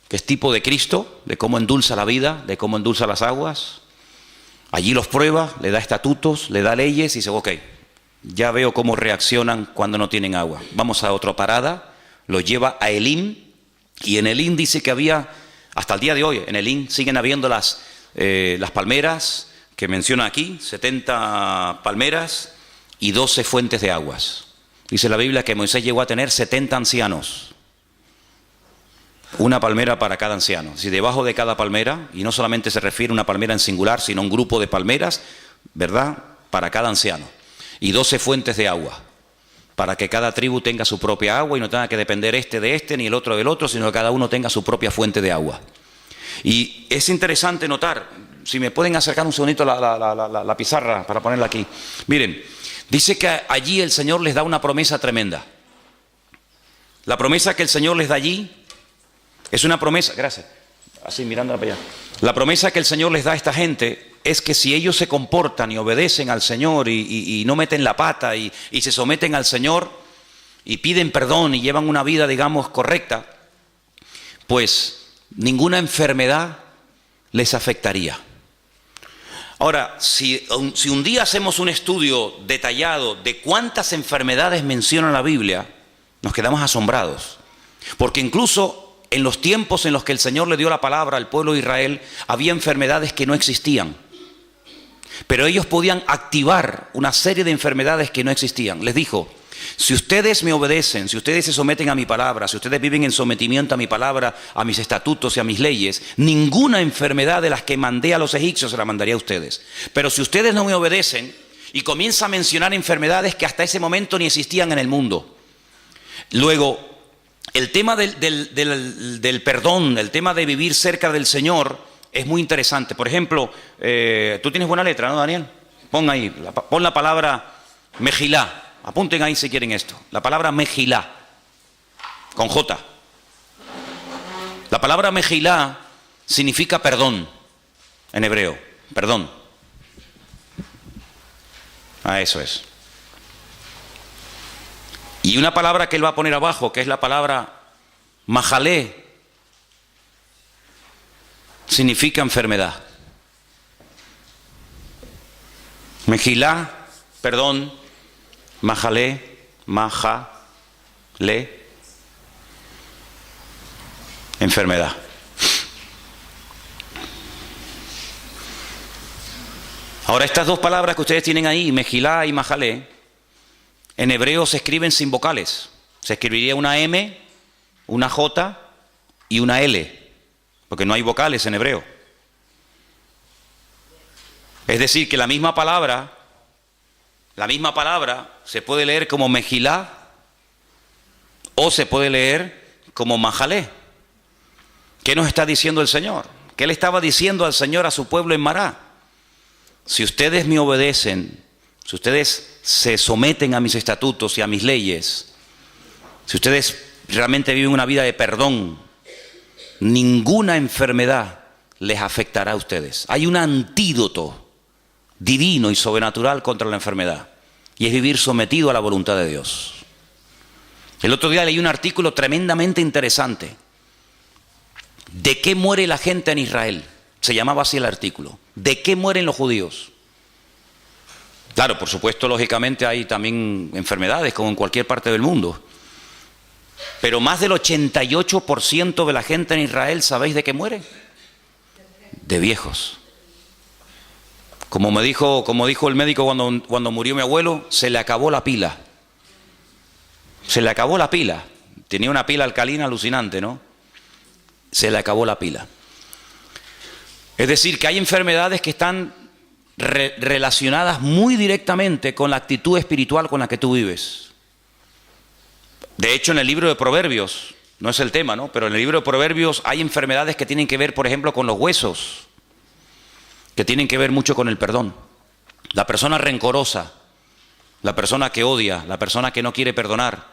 Speaker 1: que es tipo de Cristo, de cómo endulza la vida, de cómo endulza las aguas. Allí los prueba, le da estatutos, le da leyes y dice: ok, ya veo cómo reaccionan cuando no tienen agua. Vamos a otra parada, los lleva a Elim. Y en Elim dice que había, hasta el día de hoy, en Elim siguen habiendo las palmeras que menciona aquí, 70 palmeras y 12 fuentes de aguas. Dice la Biblia que Moisés llegó a tener 70 ancianos. Una palmera para cada anciano. Si debajo de cada palmera, y no solamente se refiere a una palmera en singular, sino a un grupo de palmeras, ¿verdad? Para cada anciano. Y 12 fuentes de agua, para que cada tribu tenga su propia agua y no tenga que depender de este ni el otro del otro, sino que cada uno tenga su propia fuente de agua. Y es interesante notar, si me pueden acercar un segundito la pizarra para ponerla aquí. Miren, dice que allí el Señor les da una promesa tremenda. La promesa que el Señor les da allí es una promesa, gracias, así mirándola para allá. La promesa que el Señor les da a esta gente es que si ellos se comportan y obedecen al Señor y no meten la pata y se someten al Señor y piden perdón y llevan una vida, digamos, correcta, pues ninguna enfermedad les afectaría. Ahora, si un día hacemos un estudio detallado de cuántas enfermedades menciona la Biblia, nos quedamos asombrados. Porque incluso en los tiempos en los que el Señor le dio la palabra al pueblo de Israel, había enfermedades que no existían. Pero ellos podían activar una serie de enfermedades que no existían. Les dijo: si ustedes me obedecen, si ustedes se someten a mi palabra, si ustedes viven en sometimiento a mi palabra, a mis estatutos y a mis leyes, ninguna enfermedad de las que mandé a los egipcios se la mandaría a ustedes. Pero si ustedes no me obedecen, y comienza a mencionar enfermedades que hasta ese momento ni existían en el mundo. Luego, el tema del perdón, el tema de vivir cerca del Señor es muy interesante. Por ejemplo, tú tienes buena letra, ¿no, Daniel? Pon ahí, pon la palabra Mejilá. Apunten ahí si quieren esto. La palabra Mejilá, con J. La palabra Mejilá significa perdón, en hebreo, perdón. Eso es. Y una palabra que él va a poner abajo, que es la palabra Majalé, significa enfermedad. Mejilá, perdón. Majalé, enfermedad. Ahora, estas dos palabras que ustedes tienen ahí, Mejilá y Majalé, En hebreo se escriben sin vocales. Se escribiría una M, una J y una L, porque no hay vocales en hebreo. Es decir, que la misma palabra se puede leer como Mejilá o se puede leer como Majalé. ¿Qué nos está diciendo el Señor? ¿Qué le estaba diciendo al Señor a su pueblo en Mará? Si ustedes me obedecen, si ustedes se someten a mis estatutos y a mis leyes, si ustedes realmente viven una vida de perdón, ninguna enfermedad les afectará a ustedes. Hay un antídoto divino y sobrenatural contra la enfermedad, y es vivir sometido a la voluntad de Dios. El otro día leí un artículo tremendamente interesante. ¿De qué muere la gente en Israel? Se llamaba así el artículo. ¿De qué mueren los judíos? Claro, por supuesto, lógicamente hay también enfermedades como en cualquier parte del mundo. Pero más del 88% de la gente en Israel, ¿sabéis de qué muere? De viejos. Como dijo el médico cuando murió mi abuelo, se le acabó la pila. Se le acabó la pila. Tenía una pila alcalina alucinante, ¿no? Se le acabó la pila. Es decir, que hay enfermedades que están relacionadas muy directamente con la actitud espiritual con la que tú vives. De hecho, en el libro de Proverbios, no es el tema, ¿no? Pero en el libro de Proverbios hay enfermedades que tienen que ver, por ejemplo, con los huesos, que tienen que ver mucho con el perdón. La persona rencorosa, la persona que odia, la persona que no quiere perdonar,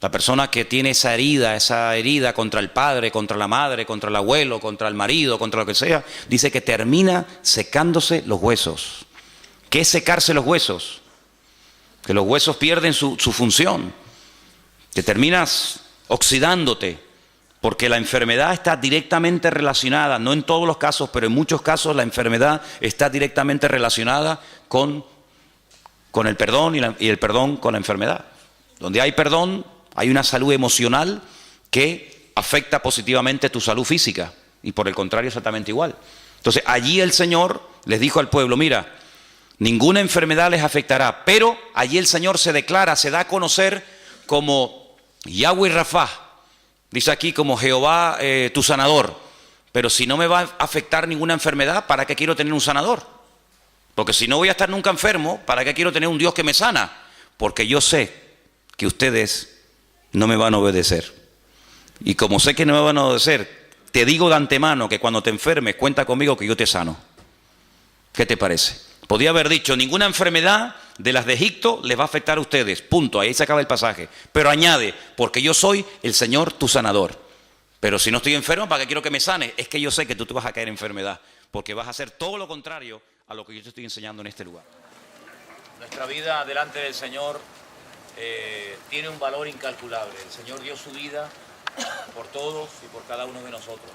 Speaker 1: la persona que tiene esa herida contra el padre, contra la madre, contra el abuelo, contra el marido, contra lo que sea, dice que termina secándose los huesos. ¿Qué es secarse los huesos? Que los huesos pierden su función, que terminas oxidándote, porque la enfermedad está directamente relacionada, no en todos los casos, pero en muchos casos la enfermedad está directamente relacionada con el perdón y el perdón con la enfermedad. Donde hay perdón, hay una salud emocional que afecta positivamente tu salud física, y por el contrario exactamente igual. Entonces allí el Señor les dijo al pueblo, mira, ninguna enfermedad les afectará, pero allí el Señor se declara, se da a conocer como Yahweh Rafá, dice aquí como Jehová tu sanador. Pero si no me va a afectar ninguna enfermedad, ¿para qué quiero tener un sanador? Porque si no voy a estar nunca enfermo, ¿para qué quiero tener un Dios que me sana? Porque yo sé que ustedes no me van a obedecer. Y como sé que no me van a obedecer, te digo de antemano que cuando te enfermes, cuenta conmigo que yo te sano. ¿Qué te parece? Podía haber dicho, ninguna enfermedad de las de Egipto les va a afectar a ustedes. Punto, ahí se acaba el pasaje. Pero añade, porque yo soy el Señor tu sanador. Pero si no estoy enfermo, ¿para qué quiero que me sanes? Es que yo sé que tú te vas a caer en enfermedad, porque vas a hacer todo lo contrario a lo que yo te estoy enseñando en este lugar.
Speaker 4: Nuestra vida delante del Señor tiene un valor incalculable. El Señor dio su vida por todos y por cada uno de nosotros.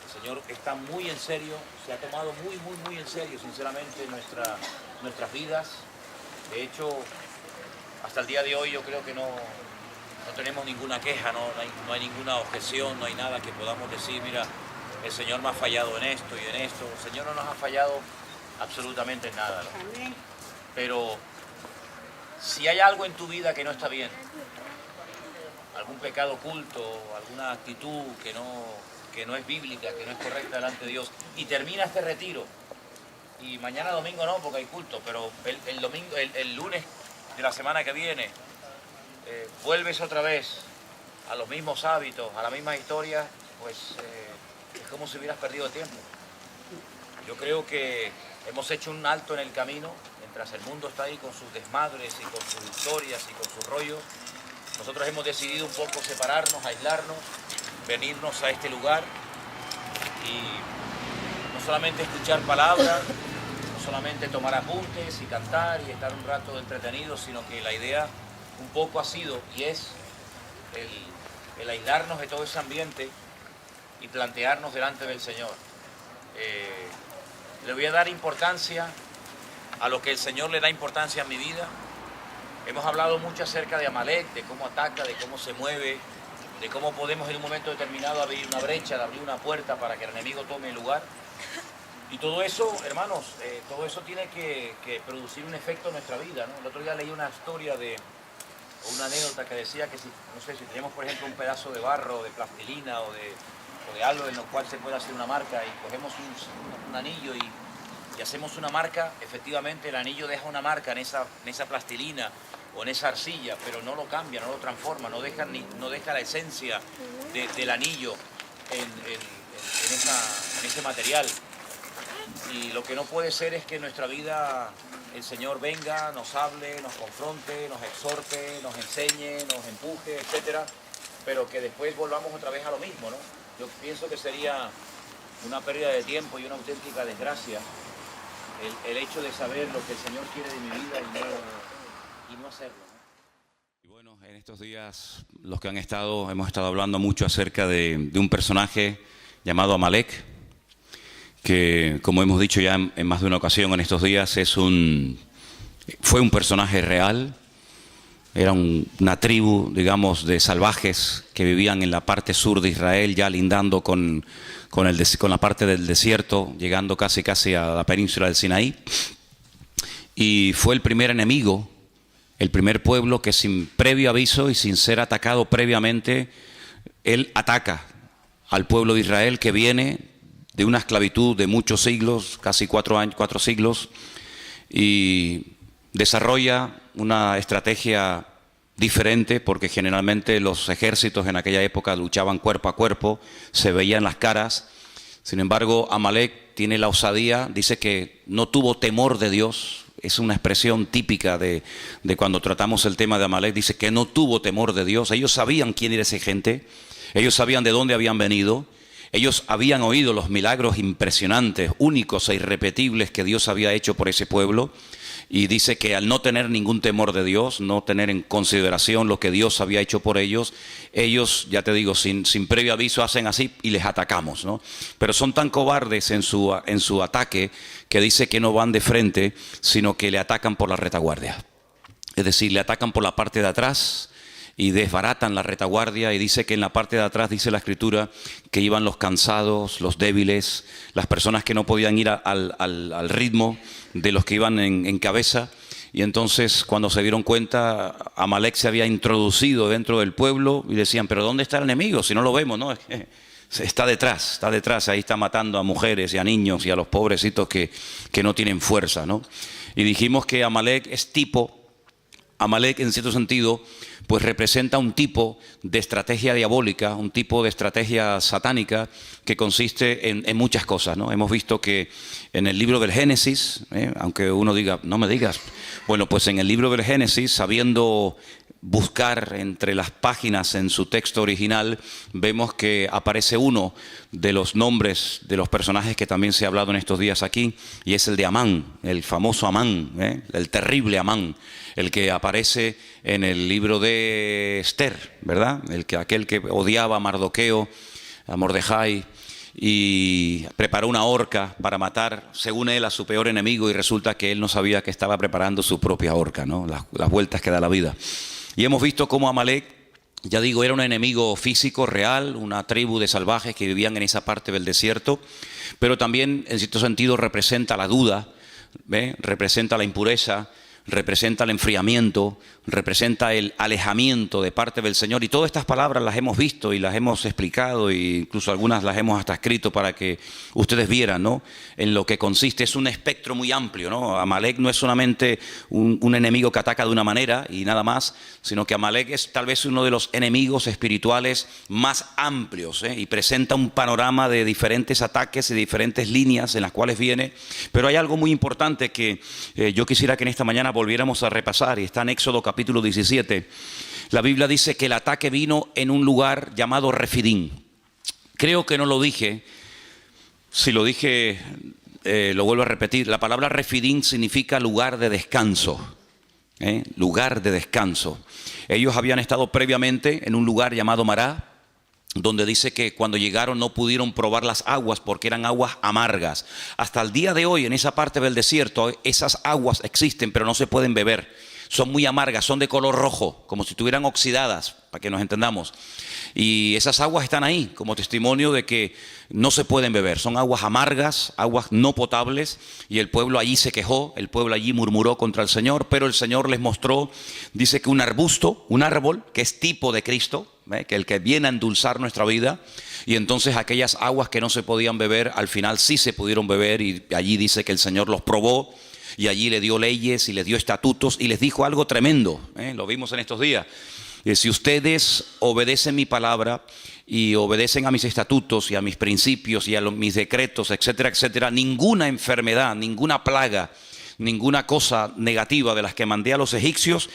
Speaker 4: El Señor está muy en serio, se ha tomado muy en serio, sinceramente, nuestras vidas. De hecho, hasta el día de hoy yo creo que no tenemos ninguna queja, no hay ninguna objeción, no hay nada que podamos decir, mira, el Señor me ha fallado en esto y en esto. El Señor no nos ha fallado absolutamente en nada, ¿no? Pero si hay algo en tu vida que no está bien, algún pecado oculto, alguna actitud que no es bíblica, que no es correcta delante de Dios, y termina este retiro, y mañana domingo no, porque hay culto, pero el lunes de la semana que viene, vuelves otra vez a los mismos hábitos, a la misma historia, pues es como si hubieras perdido el tiempo. Yo creo que hemos hecho un alto en el camino, mientras el mundo está ahí con sus desmadres y con sus historias y con sus rollos. Nosotros hemos decidido un poco separarnos, aislarnos, venirnos a este lugar y no solamente escuchar palabras, no solamente tomar apuntes y cantar y estar un rato entretenidos, sino que la idea un poco ha sido y es el aislarnos de todo ese ambiente y plantearnos delante del Señor. Le voy a dar importancia a lo que el Señor le da importancia en mi vida. Hemos hablado mucho acerca de Amalek, de cómo ataca, de cómo se mueve, de cómo podemos en un momento determinado abrir una brecha, de abrir una puerta para que el enemigo tome el lugar. Y todo eso, hermanos, todo eso tiene que producir un efecto en nuestra vida, ¿no? El otro día leí una historia o una anécdota que decía que si, no sé, si tenemos por ejemplo un pedazo de barro, de plastilina o de algo en lo cual se puede hacer una marca y cogemos un anillo y hacemos una marca, efectivamente el anillo deja una marca en esa plastilina o en esa arcilla, pero no lo cambia, no lo transforma, no deja la esencia del anillo en ese material. Y lo que no puede ser es que en nuestra vida el Señor venga, nos hable, nos confronte, nos exhorte, nos enseñe, nos empuje, etcétera, pero que después volvamos otra vez a lo mismo, ¿no? Yo pienso que sería una pérdida de tiempo y una auténtica desgracia el hecho de saber lo que el Señor quiere de mi vida y no hacerlo, ¿no?
Speaker 1: Y bueno, en estos días los que hemos estado hablando mucho acerca de un personaje llamado Amalek, que como hemos dicho ya en más de una ocasión en estos días, fue un personaje real. Era una tribu, digamos, de salvajes que vivían en la parte sur de Israel, ya lindando con la parte del desierto, llegando casi a la península del Sinaí. Y fue el primer enemigo, el primer pueblo que sin previo aviso y sin ser atacado previamente, él ataca al pueblo de Israel que viene de una esclavitud de muchos siglos, casi 4 siglos, y desarrolla una estrategia diferente, porque generalmente los ejércitos en aquella época luchaban cuerpo a cuerpo, se veían las caras. Sin embargo, Amalek tiene la osadía, dice que no tuvo temor de Dios. Es una expresión típica de cuando tratamos el tema de Amalek. Dice que no tuvo temor de Dios. Ellos sabían quién era esa gente, ellos sabían de dónde habían venido. Ellos habían oído los milagros impresionantes, únicos e irrepetibles que Dios había hecho por ese pueblo. Y dice que al no tener ningún temor de Dios, no tener en consideración lo que Dios había hecho por ellos, ya te digo, sin previo aviso hacen así y les atacamos, ¿no? Pero son tan cobardes en su ataque que dice que no van de frente, sino que le atacan por la retaguardia. Es decir, le atacan por la parte de atrás y desbaratan la retaguardia, y dice que en la parte de atrás, dice la Escritura, que iban los cansados, los débiles, las personas que no podían ir al ritmo de los que iban en cabeza. Y entonces cuando se dieron cuenta, Amalek se había introducido dentro del pueblo y decían, pero ¿dónde está el enemigo? Si no lo vemos, ¿no? Está detrás, ahí está matando a mujeres y a niños y a los pobrecitos que no tienen fuerza, ¿no? Y dijimos que Amalek en cierto sentido, pues representa un tipo de estrategia diabólica, un tipo de estrategia satánica que consiste en muchas cosas, ¿no? Hemos visto que en el libro del Génesis, aunque uno diga, no me digas, bueno, pues en el libro del Génesis, sabiendo buscar entre las páginas en su texto original, vemos que aparece uno de los nombres de los personajes que también se ha hablado en estos días aquí, y es el de Amán, el famoso Amán, el terrible Amán, el que aparece en el libro de Esther, ¿verdad? Aquel que odiaba a Mardoqueo, a Mordejai, y preparó una horca para matar, según él, a su peor enemigo, y resulta que él no sabía que estaba preparando su propia horca, ¿no? Las vueltas que da la vida. Y hemos visto cómo Amalek, ya digo, era un enemigo físico real, una tribu de salvajes que vivían en esa parte del desierto, pero también en cierto sentido representa la duda, representa la impureza, representa el enfriamiento, representa el alejamiento de parte del Señor. Y todas estas palabras las hemos visto y las hemos explicado, e incluso algunas las hemos hasta escrito para que ustedes vieran, ¿no?, en lo que consiste. Es un espectro muy amplio, ¿no? Amalek no es solamente un enemigo que ataca de una manera y nada más, sino que Amalek es tal vez uno de los enemigos espirituales más amplios, y presenta un panorama de diferentes ataques y diferentes líneas en las cuales viene. Pero hay algo muy importante que yo quisiera que en esta mañana volviéramos a repasar, y está en Éxodo capítulo 17. La Biblia dice que el ataque vino en un lugar llamado Refidín. Creo que no lo dije. Si lo dije, lo vuelvo a repetir. La palabra Refidín significa lugar de descanso. Lugar de descanso. Ellos habían estado previamente en un lugar llamado Mará, donde dice que cuando llegaron no pudieron probar las aguas porque eran aguas amargas. Hasta el día de hoy en esa parte del desierto esas aguas existen, pero no se pueden beber. son muy amargas, son de color rojo, como si estuvieran oxidadas, para que nos entendamos. Y esas aguas están ahí como testimonio de que no se pueden beber. Son aguas amargas, aguas no potables, y el pueblo allí se quejó, el pueblo allí murmuró contra el Señor, pero el Señor les mostró, dice que un arbusto, un árbol, que es tipo de Cristo, que el que viene a endulzar nuestra vida, y entonces aquellas aguas que no se podían beber, al final sí se pudieron beber, y allí dice que el Señor los probó, y allí le dio leyes y les dio estatutos, y les dijo algo tremendo, lo vimos en estos días. Si ustedes obedecen mi palabra y obedecen a mis estatutos y a mis principios y a mis decretos, etcétera, etcétera, ninguna enfermedad, ninguna plaga, ninguna cosa negativa de las que mandé a los egipcios,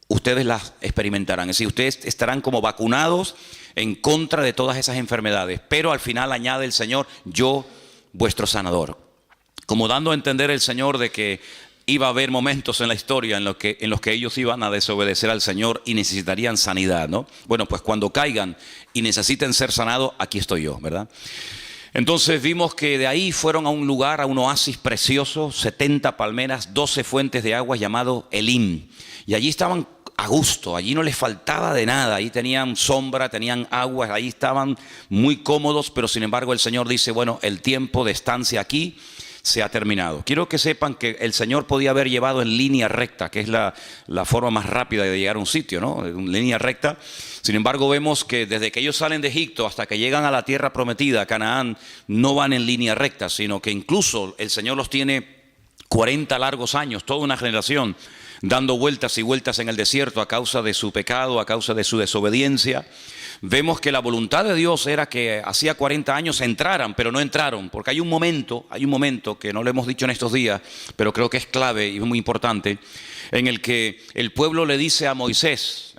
Speaker 1: ustedes las experimentarán. Es decir, ustedes estarán como vacunados en contra de todas esas enfermedades. Pero al final añade el Señor, yo, vuestro sanador. Como dando a entender el Señor de que iba a haber momentos en la historia en los que ellos iban a desobedecer al Señor y necesitarían sanidad, ¿no? Bueno, pues cuando caigan y necesiten ser sanados, aquí estoy yo, ¿verdad? Entonces vimos que de ahí fueron a un lugar, a un oasis precioso, 70 palmeras, 12 fuentes de agua llamado Elim. Y allí estaban a gusto, allí no les faltaba de nada, ahí tenían sombra, tenían agua, ahí estaban muy cómodos, pero sin embargo el Señor dice, bueno, el tiempo de estancia aquí se ha terminado. Quiero que sepan que el Señor podía haber llevado en línea recta, que es la forma más rápida de llegar a un sitio, ¿no? En línea recta. Sin embargo, vemos que desde que ellos salen de Egipto hasta que llegan a la tierra prometida, Canaán, no van en línea recta, sino que incluso el Señor los tiene 40 largos años, toda una generación, dando vueltas y vueltas en el desierto a causa de su pecado, a causa de su desobediencia. Vemos que la voluntad de Dios era que hacía 40 años entraran, pero no entraron, porque hay un momento que no lo hemos dicho en estos días, pero creo que es clave y es muy importante, en el que el pueblo le dice a Moisés,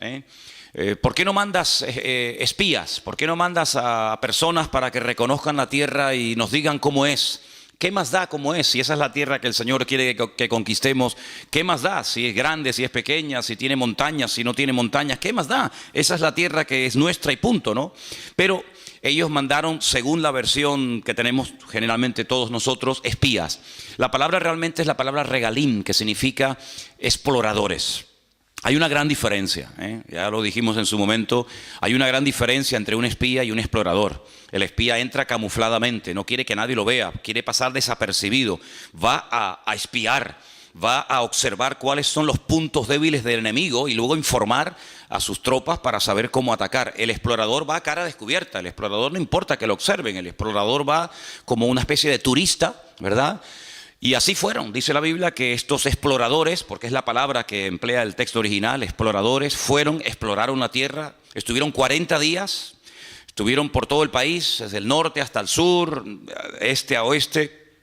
Speaker 1: ¿por qué no mandas espías? ¿Por qué no mandas a personas para que reconozcan la tierra y nos digan cómo es? ¿Qué más da cómo es? Si esa es la tierra que el Señor quiere que conquistemos, ¿qué más da? Si es grande, si es pequeña, si tiene montañas, si no tiene montañas, ¿qué más da? Esa es la tierra que es nuestra y punto, ¿no? Pero ellos mandaron, según la versión que tenemos generalmente todos nosotros, espías. La palabra realmente es la palabra regalim, que significa exploradores. Hay una gran diferencia, ya lo dijimos en su momento, hay una gran diferencia entre un espía y un explorador. El espía entra camufladamente, no quiere que nadie lo vea, quiere pasar desapercibido, va a espiar, va a observar cuáles son los puntos débiles del enemigo y luego informar a sus tropas para saber cómo atacar. El explorador va a cara descubierta, el explorador no importa que lo observen, el explorador va como una especie de turista, ¿verdad? Y así fueron, dice la Biblia, que estos exploradores, porque es la palabra que emplea el texto original, exploradores, exploraron la tierra, estuvieron 40 días, estuvieron por todo el país, desde el norte hasta el sur, este a oeste.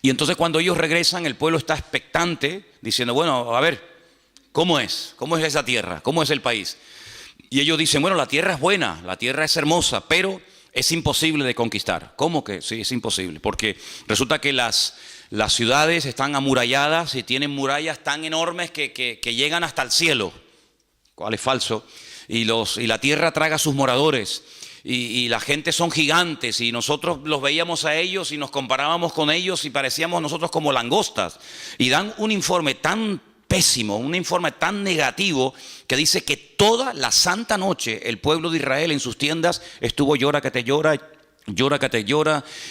Speaker 1: Y entonces cuando ellos regresan, el pueblo está expectante, diciendo, bueno, a ver, ¿cómo es? ¿Cómo es esa tierra? ¿Cómo es el país? Y ellos dicen, bueno, la tierra es buena, la tierra es hermosa, pero es imposible de conquistar. ¿Cómo que? Sí, es imposible, porque resulta que las ciudades están amuralladas y tienen murallas tan enormes que llegan hasta el cielo, cual es falso, y la tierra traga a sus moradores, y la gente son gigantes, y nosotros los veíamos a ellos y nos comparábamos con ellos y parecíamos nosotros como langostas, y dan un informe tan pésimo, un informe tan negativo que dice que toda la santa noche el pueblo de Israel en sus tiendas estuvo llora que te llora,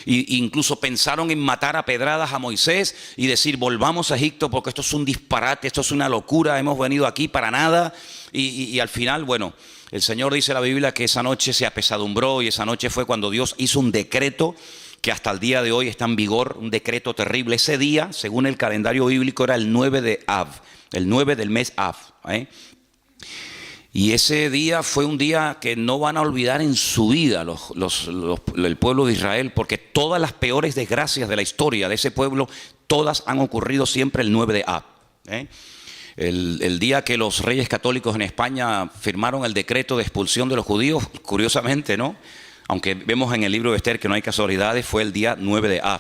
Speaker 1: e incluso pensaron en matar a pedradas a Moisés y decir volvamos a Egipto porque esto es un disparate, esto es una locura, hemos venido aquí para nada, y al final, bueno, el Señor dice en la Biblia que esa noche se apesadumbró, y esa noche fue cuando Dios hizo un decreto que hasta el día de hoy está en vigor, un decreto terrible. Ese día, según el calendario bíblico, era el 9 de Av, el 9 del mes Av, Y ese día fue un día que no van a olvidar en su vida el pueblo de Israel, porque todas las peores desgracias de la historia de ese pueblo, todas han ocurrido siempre el 9 de Av. El día que los reyes católicos en España firmaron el decreto de expulsión de los judíos, curiosamente, ¿no? Aunque vemos en el libro de Esther que no hay casualidades, fue el día 9 de Av.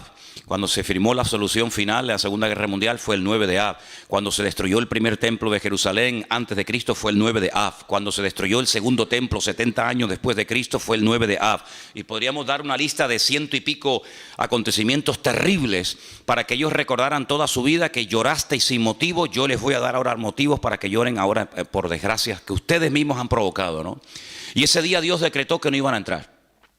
Speaker 1: Cuando se firmó la solución final de la Segunda Guerra Mundial fue el 9 de Av. Cuando se destruyó el primer templo de Jerusalén antes de Cristo fue el 9 de Av. Cuando se destruyó el segundo templo 70 años después de Cristo fue el 9 de Av. Y podríamos dar una lista de 100 y pico acontecimientos terribles para que ellos recordaran toda su vida que llorasteis sin motivo. Yo les voy a dar ahora motivos para que lloren ahora por desgracias que ustedes mismos han provocado, ¿no? Y ese día Dios decretó que no iban a entrar.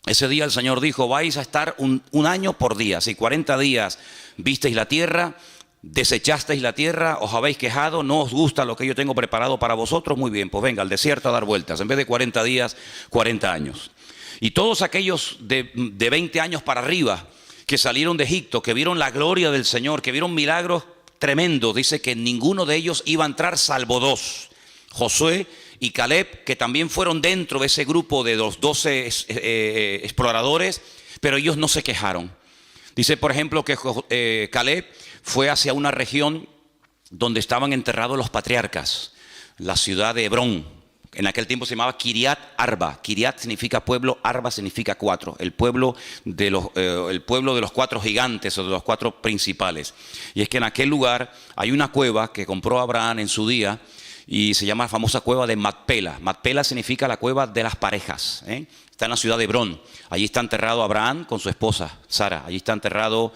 Speaker 1: Ese día el Señor dijo, vais a estar un año por día. Si 40 días visteis la tierra, desechasteis la tierra, os habéis quejado, no os gusta lo que yo tengo preparado para vosotros, muy bien, pues venga al desierto a dar vueltas. En vez de 40 días, 40 años. Y todos aquellos de 20 años para arriba que salieron de Egipto, que vieron la gloria del Señor, que vieron milagros tremendos, dice que ninguno de ellos iba a entrar salvo dos, Josué y Caleb, que también fueron dentro de ese grupo de los 12 exploradores, pero ellos no se quejaron. Dice, por ejemplo, que Caleb fue hacia una región donde estaban enterrados los patriarcas, la ciudad de Hebrón. En aquel tiempo se llamaba Kiriat Arba. Kiriat significa pueblo, Arba significa cuatro. El pueblo de los cuatro gigantes o de los cuatro principales. Y es que en aquel lugar hay una cueva que compró Abraham en su día, y se llama la famosa cueva de Macpela. Macpela significa la cueva de las parejas, ¿eh? Está en la ciudad de Hebrón. Allí está enterrado Abraham con su esposa Sara. Allí está enterrado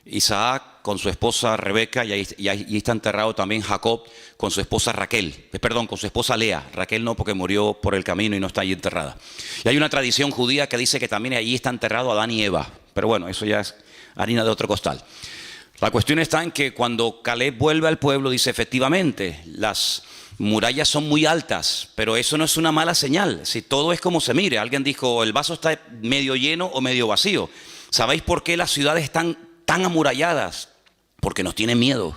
Speaker 1: Isaac con su esposa Rebeca, y ahí está enterrado también Jacob con su esposa con su esposa Lea. Raquel no, porque murió por el camino y no está allí enterrada. Y hay una tradición judía que dice que también allí está enterrado Adán y Eva. Pero bueno, eso ya es harina de otro costal. La cuestión está en que cuando Caleb vuelve al pueblo, dice, efectivamente, las murallas son muy altas, pero eso no es una mala señal. Si todo es como se mire. Alguien dijo, el vaso está medio lleno o medio vacío. ¿Sabéis por qué las ciudades están tan amuralladas? Porque nos tienen miedo.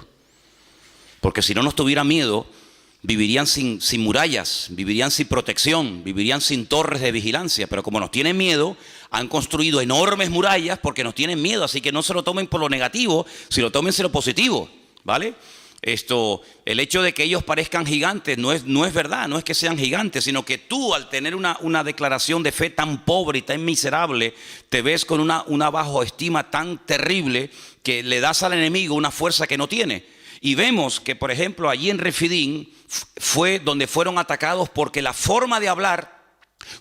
Speaker 1: Porque si no nos tuviera miedo, vivirían sin murallas, vivirían sin protección, vivirían sin torres de vigilancia. Pero como nos tienen miedo, han construido enormes murallas porque nos tienen miedo. Así que no se lo tomen por lo negativo, si lo tomen por lo positivo, ¿vale? El hecho de que ellos parezcan gigantes no es verdad, no es que sean gigantes, sino que tú, al tener una declaración de fe tan pobre y tan miserable, te ves con una bajoestima tan terrible que le das al enemigo una fuerza que no tiene. Y vemos que, por ejemplo, allí en Refidín fue donde fueron atacados porque la forma de hablar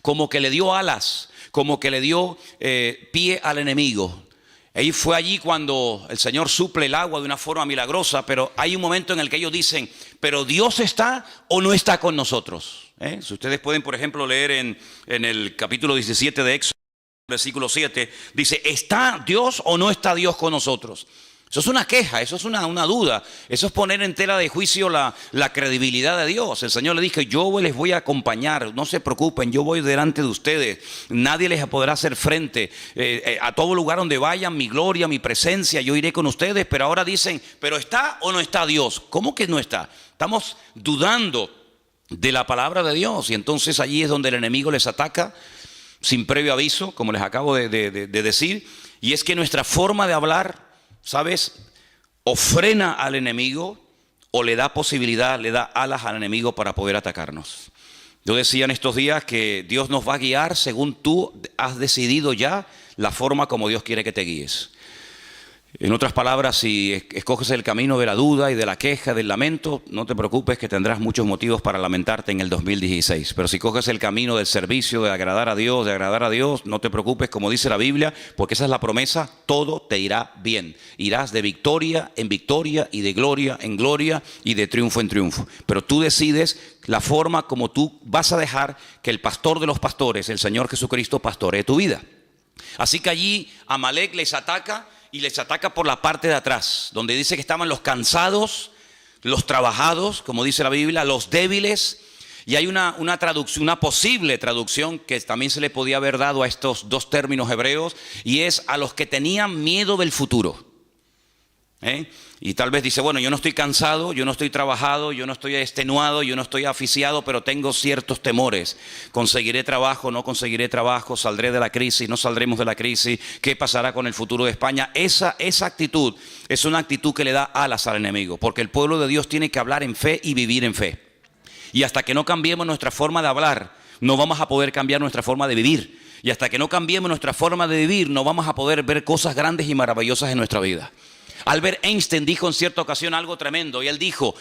Speaker 1: como que le dio alas, como que le dio pie al enemigo. Ahí fue allí cuando el Señor suple el agua de una forma milagrosa, pero hay un momento en el que ellos dicen, ¿pero Dios está o no está con nosotros? Si ustedes pueden, por ejemplo, leer en el capítulo 17 de Éxodo, versículo 7, dice, ¿está Dios o no está Dios con nosotros? Eso es una queja, eso es una duda, eso es poner en tela de juicio la credibilidad de Dios. El Señor le dijo, yo les voy a acompañar, no se preocupen, yo voy delante de ustedes, nadie les podrá hacer frente, a todo lugar donde vayan, mi gloria, mi presencia, yo iré con ustedes. Pero ahora dicen, ¿pero está o no está Dios? ¿Cómo que no está? Estamos dudando de la palabra de Dios, y entonces allí es donde el enemigo les ataca sin previo aviso, como les acabo de decir, y es que nuestra forma de hablar, ¿sabes?, o frena al enemigo o le da posibilidad, le da alas al enemigo para poder atacarnos. Yo decía en estos días que Dios nos va a guiar según tú has decidido ya la forma como Dios quiere que te guíes. En otras palabras, si escoges el camino de la duda y de la queja, del lamento, no te preocupes, que tendrás muchos motivos para lamentarte en el 2016. Pero si coges el camino del servicio, de agradar a Dios, no te preocupes, como dice la Biblia, porque esa es la promesa, todo te irá bien. Irás de victoria en victoria y de gloria en gloria y de triunfo en triunfo. Pero tú decides la forma como tú vas a dejar que el pastor de los pastores, el Señor Jesucristo, pastoree tu vida. Así que allí Amalek les ataca, y les ataca por la parte de atrás, donde dice que estaban los cansados, los trabajados, como dice la Biblia, los débiles. Y hay una traducción, una posible traducción que también se le podía haber dado a estos dos términos hebreos, y es a los que tenían miedo del futuro. Y tal vez dice, bueno, yo no estoy cansado, yo no estoy trabajado, yo no estoy extenuado, yo no estoy aficiado, pero tengo ciertos temores. ¿Conseguiré trabajo? ¿No conseguiré trabajo? ¿Saldré de la crisis? ¿No saldremos de la crisis? ¿Qué pasará con el futuro de España? Esa actitud es una actitud que le da alas al enemigo, porque el pueblo de Dios tiene que hablar en fe y vivir en fe. Y hasta que no cambiemos nuestra forma de hablar, no vamos a poder cambiar nuestra forma de vivir. Y hasta que no cambiemos nuestra forma de vivir, no vamos a poder ver cosas grandes y maravillosas en nuestra vida. Albert Einstein dijo en cierta ocasión algo tremendo, y él dijo,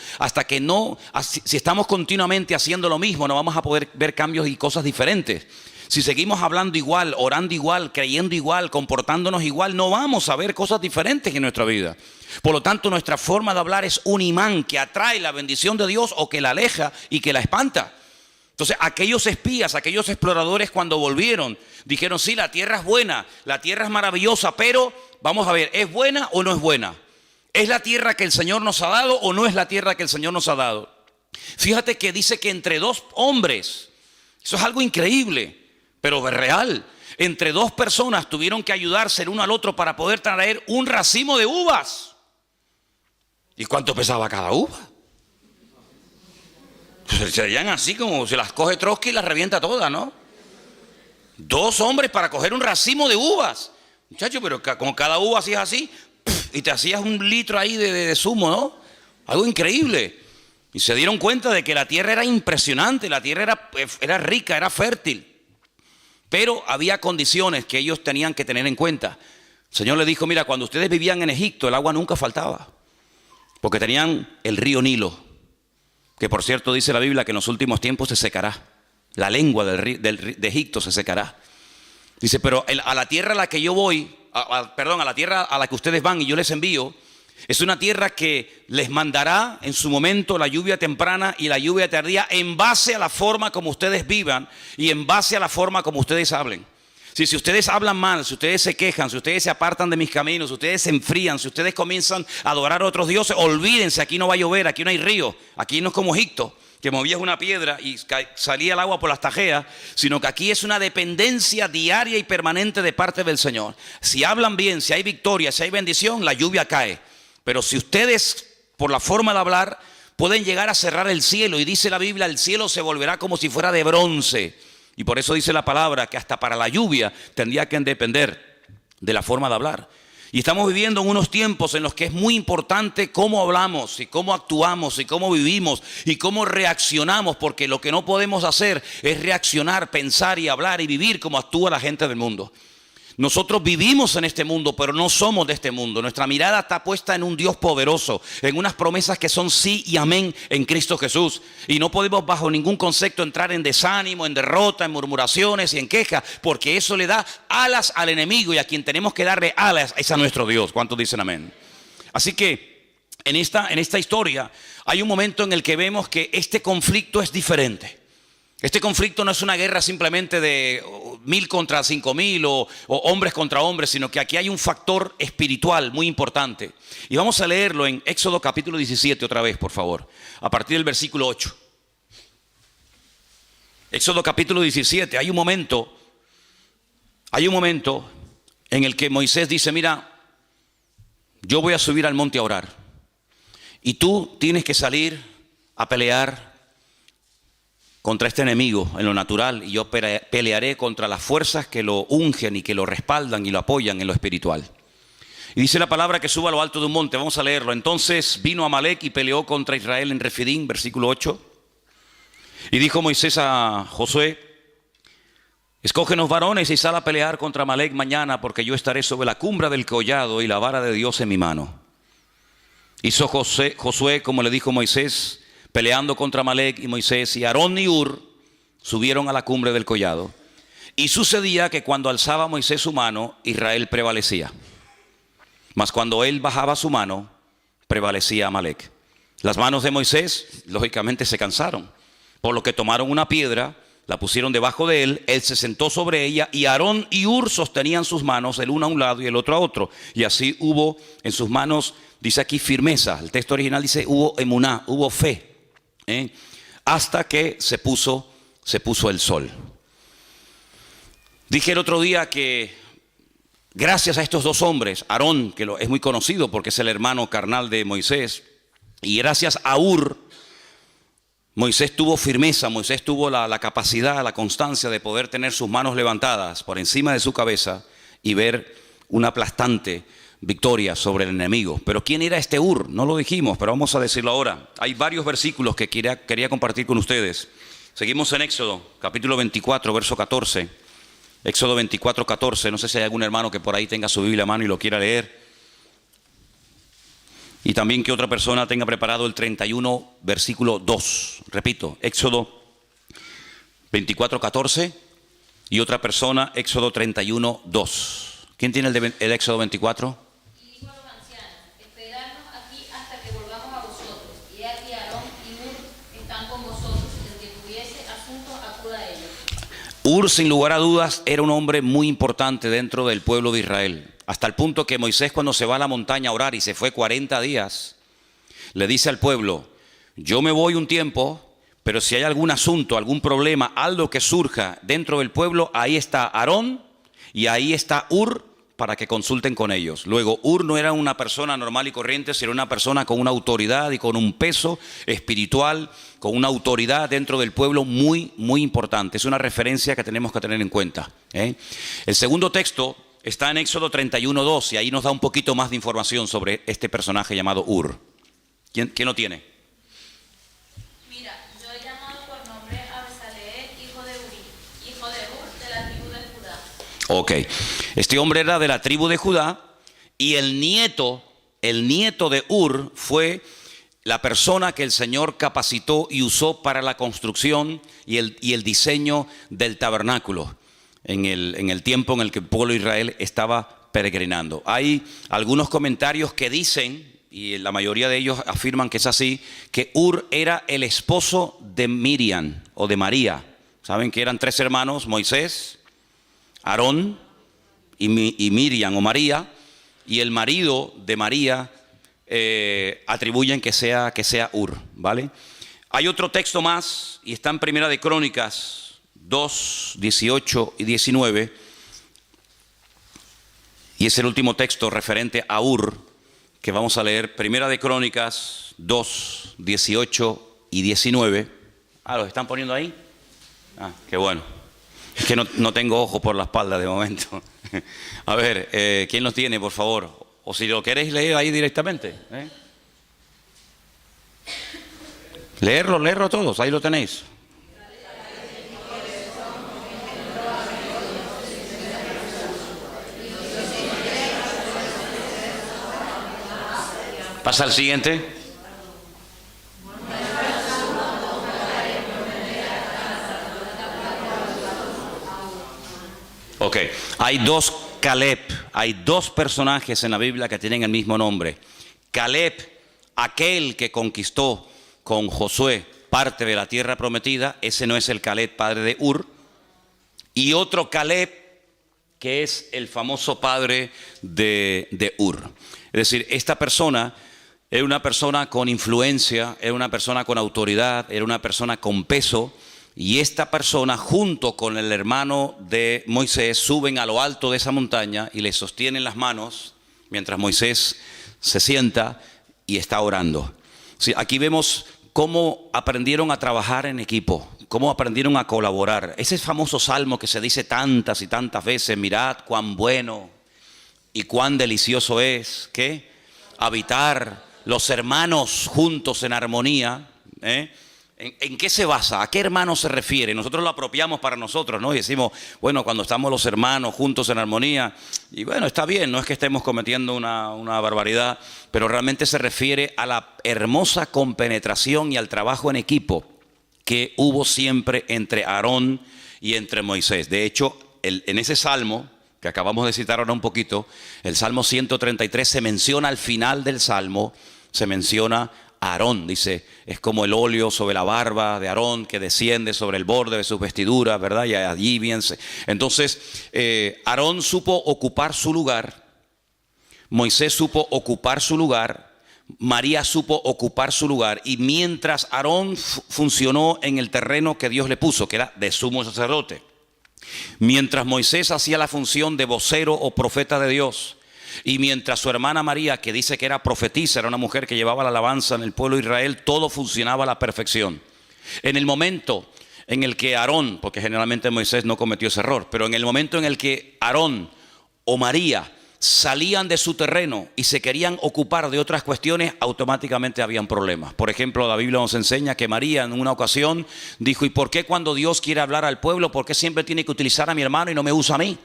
Speaker 1: si estamos continuamente haciendo lo mismo, no vamos a poder ver cambios y cosas diferentes. Si seguimos hablando igual, orando igual, creyendo igual, comportándonos igual, no vamos a ver cosas diferentes en nuestra vida. Por lo tanto, nuestra forma de hablar es un imán que atrae la bendición de Dios o que la aleja y que la espanta. Entonces, aquellos espías, aquellos exploradores, cuando volvieron, dijeron, sí, la tierra es buena, la tierra es maravillosa, pero vamos a ver, ¿es buena o no es buena? ¿Es la tierra que el Señor nos ha dado o no es la tierra que el Señor nos ha dado? Fíjate que dice que entre dos hombres, eso es algo increíble, pero es real. Entre dos personas tuvieron que ayudarse el uno al otro para poder traer un racimo de uvas. ¿Y cuánto pesaba cada uva? Serían así como se las coge Trotsky y las revienta todas, ¿no? Dos hombres para coger un racimo de uvas. Muchacho, pero con cada uva hacías así, y te hacías un litro ahí de zumo, ¿no? Algo increíble. Y se dieron cuenta de que la tierra era impresionante, la tierra era rica, era fértil. Pero había condiciones que ellos tenían que tener en cuenta. El Señor les dijo, mira, cuando ustedes vivían en Egipto, el agua nunca faltaba. Porque tenían el río Nilo, que por cierto dice la Biblia que en los últimos tiempos se secará. La lengua de Egipto se secará. Dice, pero a la tierra a la que yo voy, a la tierra a la que ustedes van y yo les envío, es una tierra que les mandará en su momento la lluvia temprana y la lluvia tardía en base a la forma como ustedes vivan y en base a la forma como ustedes hablen. Si ustedes hablan mal, si ustedes se quejan, si ustedes se apartan de mis caminos, si ustedes se enfrían, si ustedes comienzan a adorar a otros dioses, olvídense, aquí no va a llover, aquí no hay río, aquí no es como Egipto, que movías una piedra y salía el agua por las tajeas, sino que aquí es una dependencia diaria y permanente de parte del Señor. Si hablan bien, si hay victoria, si hay bendición, la lluvia cae. Pero si ustedes, por la forma de hablar, pueden llegar a cerrar el cielo, y dice la Biblia, el cielo se volverá como si fuera de bronce. Y por eso dice la palabra que hasta para la lluvia tendría que depender de la forma de hablar. Y estamos viviendo en unos tiempos en los que es muy importante cómo hablamos y cómo actuamos y cómo vivimos y cómo reaccionamos, porque lo que no podemos hacer es reaccionar, pensar y hablar y vivir como actúa la gente del mundo. Nosotros vivimos en este mundo, pero no somos de este mundo. Nuestra mirada está puesta en un Dios poderoso, en unas promesas que son sí y amén en Cristo Jesús. Y no podemos bajo ningún concepto entrar en desánimo, en derrota, en murmuraciones y en quejas, porque eso le da alas al enemigo, y a quien tenemos que darle alas es a nuestro Dios. ¿Cuántos dicen amén? Así que en esta historia hay un momento en el que vemos que este conflicto es diferente. Este conflicto no es una guerra simplemente de 1000 contra 5000 o hombres contra hombres, sino que aquí hay un factor espiritual muy importante. Y vamos a leerlo en Éxodo capítulo 17 otra vez, por favor, a partir del versículo 8. Éxodo capítulo 17, hay un momento en el que Moisés dice, mira, yo voy a subir al monte a orar, y tú tienes que salir a pelear contra este enemigo en lo natural, y yo pelearé contra las fuerzas que lo ungen y que lo respaldan y lo apoyan en lo espiritual. Y dice la palabra que suba a lo alto de un monte. Vamos a leerlo. Entonces vino Amalek y peleó contra Israel en Refidim, versículo 8. Y dijo Moisés a Josué, escógenos varones y sal a pelear contra Amalek mañana, porque yo estaré sobre la cumbre del collado y la vara de Dios en mi mano. Hizo Josué como le dijo Moisés, peleando contra Amalek, y Moisés y Aarón y Hur subieron a la cumbre del collado. Y sucedía que cuando alzaba Moisés su mano, Israel prevalecía. Mas cuando él bajaba su mano, prevalecía Amalek. Las manos de Moisés, lógicamente, se cansaron, por lo que tomaron una piedra, la pusieron debajo de él, él se sentó sobre ella, y Aarón y Hur sostenían sus manos, el uno a un lado y el otro a otro. Y así hubo en sus manos, dice aquí, firmeza. El texto original dice, hubo emuná, hubo fe. Hasta que se puso el sol. Dije el otro día que gracias a estos dos hombres, Aarón, que es muy conocido porque es el hermano carnal de Moisés, y gracias a Hur, Moisés tuvo firmeza, Moisés tuvo la capacidad, la constancia de poder tener sus manos levantadas por encima de su cabeza y ver una aplastante victoria sobre el enemigo. Pero ¿quién era este Hur? No lo dijimos, pero vamos a decirlo ahora. Hay varios versículos que quería compartir con ustedes. Seguimos en Éxodo, capítulo 24, verso 14. Éxodo 24, 14. No sé si hay algún hermano que por ahí tenga su Biblia a mano y lo quiera leer. Y también que otra persona tenga preparado el 31, versículo 2. Repito, Éxodo 24, 14. Y otra persona, Éxodo 31, 2. ¿Quién tiene el Éxodo 24?
Speaker 5: Y dijo a los ancianos: esperadnos aquí hasta que volvamos a vosotros. Y aquí Aarón y Hur están con vosotros. El que tuviese asuntos, acuda a ellos.
Speaker 1: Hur, sin lugar a dudas, era un hombre muy importante dentro del pueblo de Israel. Hasta el punto que Moisés, cuando se va a la montaña a orar y se fue 40 días, le dice al pueblo: yo me voy un tiempo, pero si hay algún asunto, algún problema, algo que surja dentro del pueblo, ahí está Aarón y ahí está Hur para que consulten con ellos. Luego, Hur no era una persona normal y corriente, sino una persona con una autoridad y con un peso espiritual, con una autoridad dentro del pueblo muy, muy importante. Es una referencia que tenemos que tener en cuenta, ¿eh? El segundo texto está en Éxodo 31, 2, y ahí nos da un poquito más de información sobre este personaje llamado Hur. ¿Quién lo tiene?
Speaker 5: Mira, yo he llamado por nombre a Besaleel, hijo de Uri, hijo de Hur, de la tribu de Judá.
Speaker 1: Ok, este hombre era de la tribu de Judá y el nieto de Hur fue la persona que el Señor capacitó y usó para la construcción y el diseño del tabernáculo en el tiempo en el que el pueblo de Israel estaba peregrinando. Hay algunos comentarios que dicen, y la mayoría de ellos afirman que es así, que Hur era el esposo de Miriam o de María. Saben que eran 3 hermanos: Moisés, Aarón y Miriam o María, y el marido de María atribuyen que sea Hur, ¿vale? Hay otro texto más y está en Primera de Crónicas 2, 18 y 19, y es el último texto referente a Hur que vamos a leer. Primera de Crónicas 2, 18 y 19. ¿Los están poniendo ahí? Qué bueno. Es que no tengo ojo por la espalda de momento. A ver, ¿quién los tiene, por favor? O si lo queréis leer ahí directamente, ¿eh? Leerlo todos, ahí lo tenéis. Pasa al siguiente. Ok, hay 2 Caleb, hay 2 personajes en la Biblia que tienen el mismo nombre. Caleb, aquel que conquistó con Josué parte de la tierra prometida, ese no es el Caleb padre de Hur. Y otro Caleb que es el famoso padre de Hur. Es decir, esta persona era una persona con influencia, era una persona con autoridad, era una persona con peso. Y esta persona, junto con el hermano de Moisés, suben a lo alto de esa montaña y le sostienen las manos mientras Moisés se sienta y está orando. Sí, aquí vemos cómo aprendieron a trabajar en equipo, cómo aprendieron a colaborar. Ese famoso salmo que se dice tantas y tantas veces: mirad cuán bueno y cuán delicioso es, ¿qué? Habitar los hermanos juntos en armonía, ¿eh? ¿En qué se basa? ¿A qué hermano se refiere? Nosotros lo apropiamos para nosotros, ¿no? Y decimos, bueno, cuando estamos los hermanos juntos en armonía, y bueno, está bien, no es que estemos cometiendo una barbaridad, pero realmente se refiere a la hermosa compenetración y al trabajo en equipo que hubo siempre entre Aarón y entre Moisés. De hecho, en ese salmo que acabamos de citar ahora un poquito, el Salmo 133, se menciona al final del salmo, se menciona Aarón, dice, es como el óleo sobre la barba de Aarón que desciende sobre el borde de sus vestiduras, ¿verdad? Y allí bien. Entonces, Aarón supo ocupar su lugar, Moisés supo ocupar su lugar, María supo ocupar su lugar, y mientras Aarón funcionó en el terreno que Dios le puso, que era de sumo sacerdote, mientras Moisés hacía la función de vocero o profeta de Dios, y mientras su hermana María, que dice que era profetisa, era una mujer que llevaba la alabanza en el pueblo de Israel, todo funcionaba a la perfección. En el momento en el que Aarón, porque generalmente Moisés no cometió ese error, pero en el momento en el que Aarón o María salían de su terreno y se querían ocupar de otras cuestiones, automáticamente habían problemas. Por ejemplo, la Biblia nos enseña que María en una ocasión dijo: ¿y por qué cuando Dios quiere hablar al pueblo, por qué siempre tiene que utilizar a mi hermano y no me usa a mí?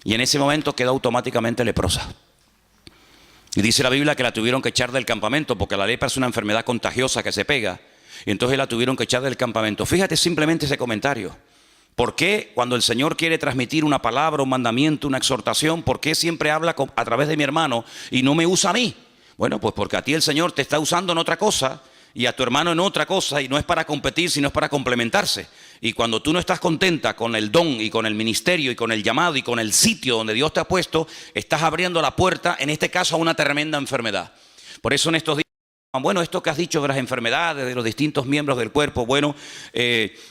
Speaker 1: Y en ese momento quedó automáticamente leprosa. Y dice la Biblia que la tuvieron que echar del campamento, porque la lepra es una enfermedad contagiosa que se pega. Y entonces la tuvieron que echar del campamento. Fíjate simplemente ese comentario. ¿Por qué cuando el Señor quiere transmitir una palabra, un mandamiento, una exhortación, por qué siempre habla a través de mi hermano y no me usa a mí? Bueno, pues porque a ti el Señor te está usando en otra cosa y a tu hermano en otra cosa, y no es para competir, sino es para complementarse. Y cuando tú no estás contenta con el don y con el ministerio y con el llamado y con el sitio donde Dios te ha puesto, estás abriendo la puerta, en este caso, a una tremenda enfermedad. Por eso en estos días, bueno, esto que has dicho de las enfermedades, de los distintos miembros del cuerpo, bueno,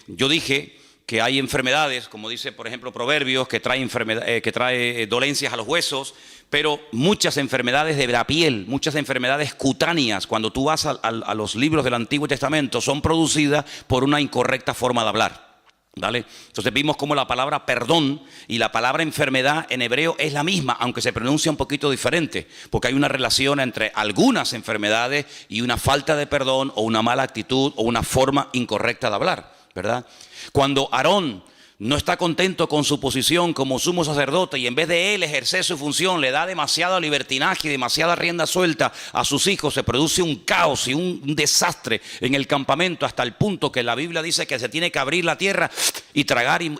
Speaker 1: yo dije que hay enfermedades, como dice por ejemplo Proverbios, que trae dolencias a los huesos, pero muchas enfermedades de la piel, muchas enfermedades cutáneas, cuando tú vas a los libros del Antiguo Testamento, son producidas por una incorrecta forma de hablar. ¿Vale? Entonces vimos cómo la palabra perdón y la palabra enfermedad en hebreo es la misma, aunque se pronuncia un poquito diferente, porque hay una relación entre algunas enfermedades y una falta de perdón o una mala actitud o una forma incorrecta de hablar, ¿verdad? Cuando Aarón no está contento con su posición como sumo sacerdote y en vez de él ejercer su función le da demasiado libertinaje y demasiada rienda suelta a sus hijos, se produce un caos y un desastre en el campamento, hasta el punto que la Biblia dice que se tiene que abrir la tierra y tragar, y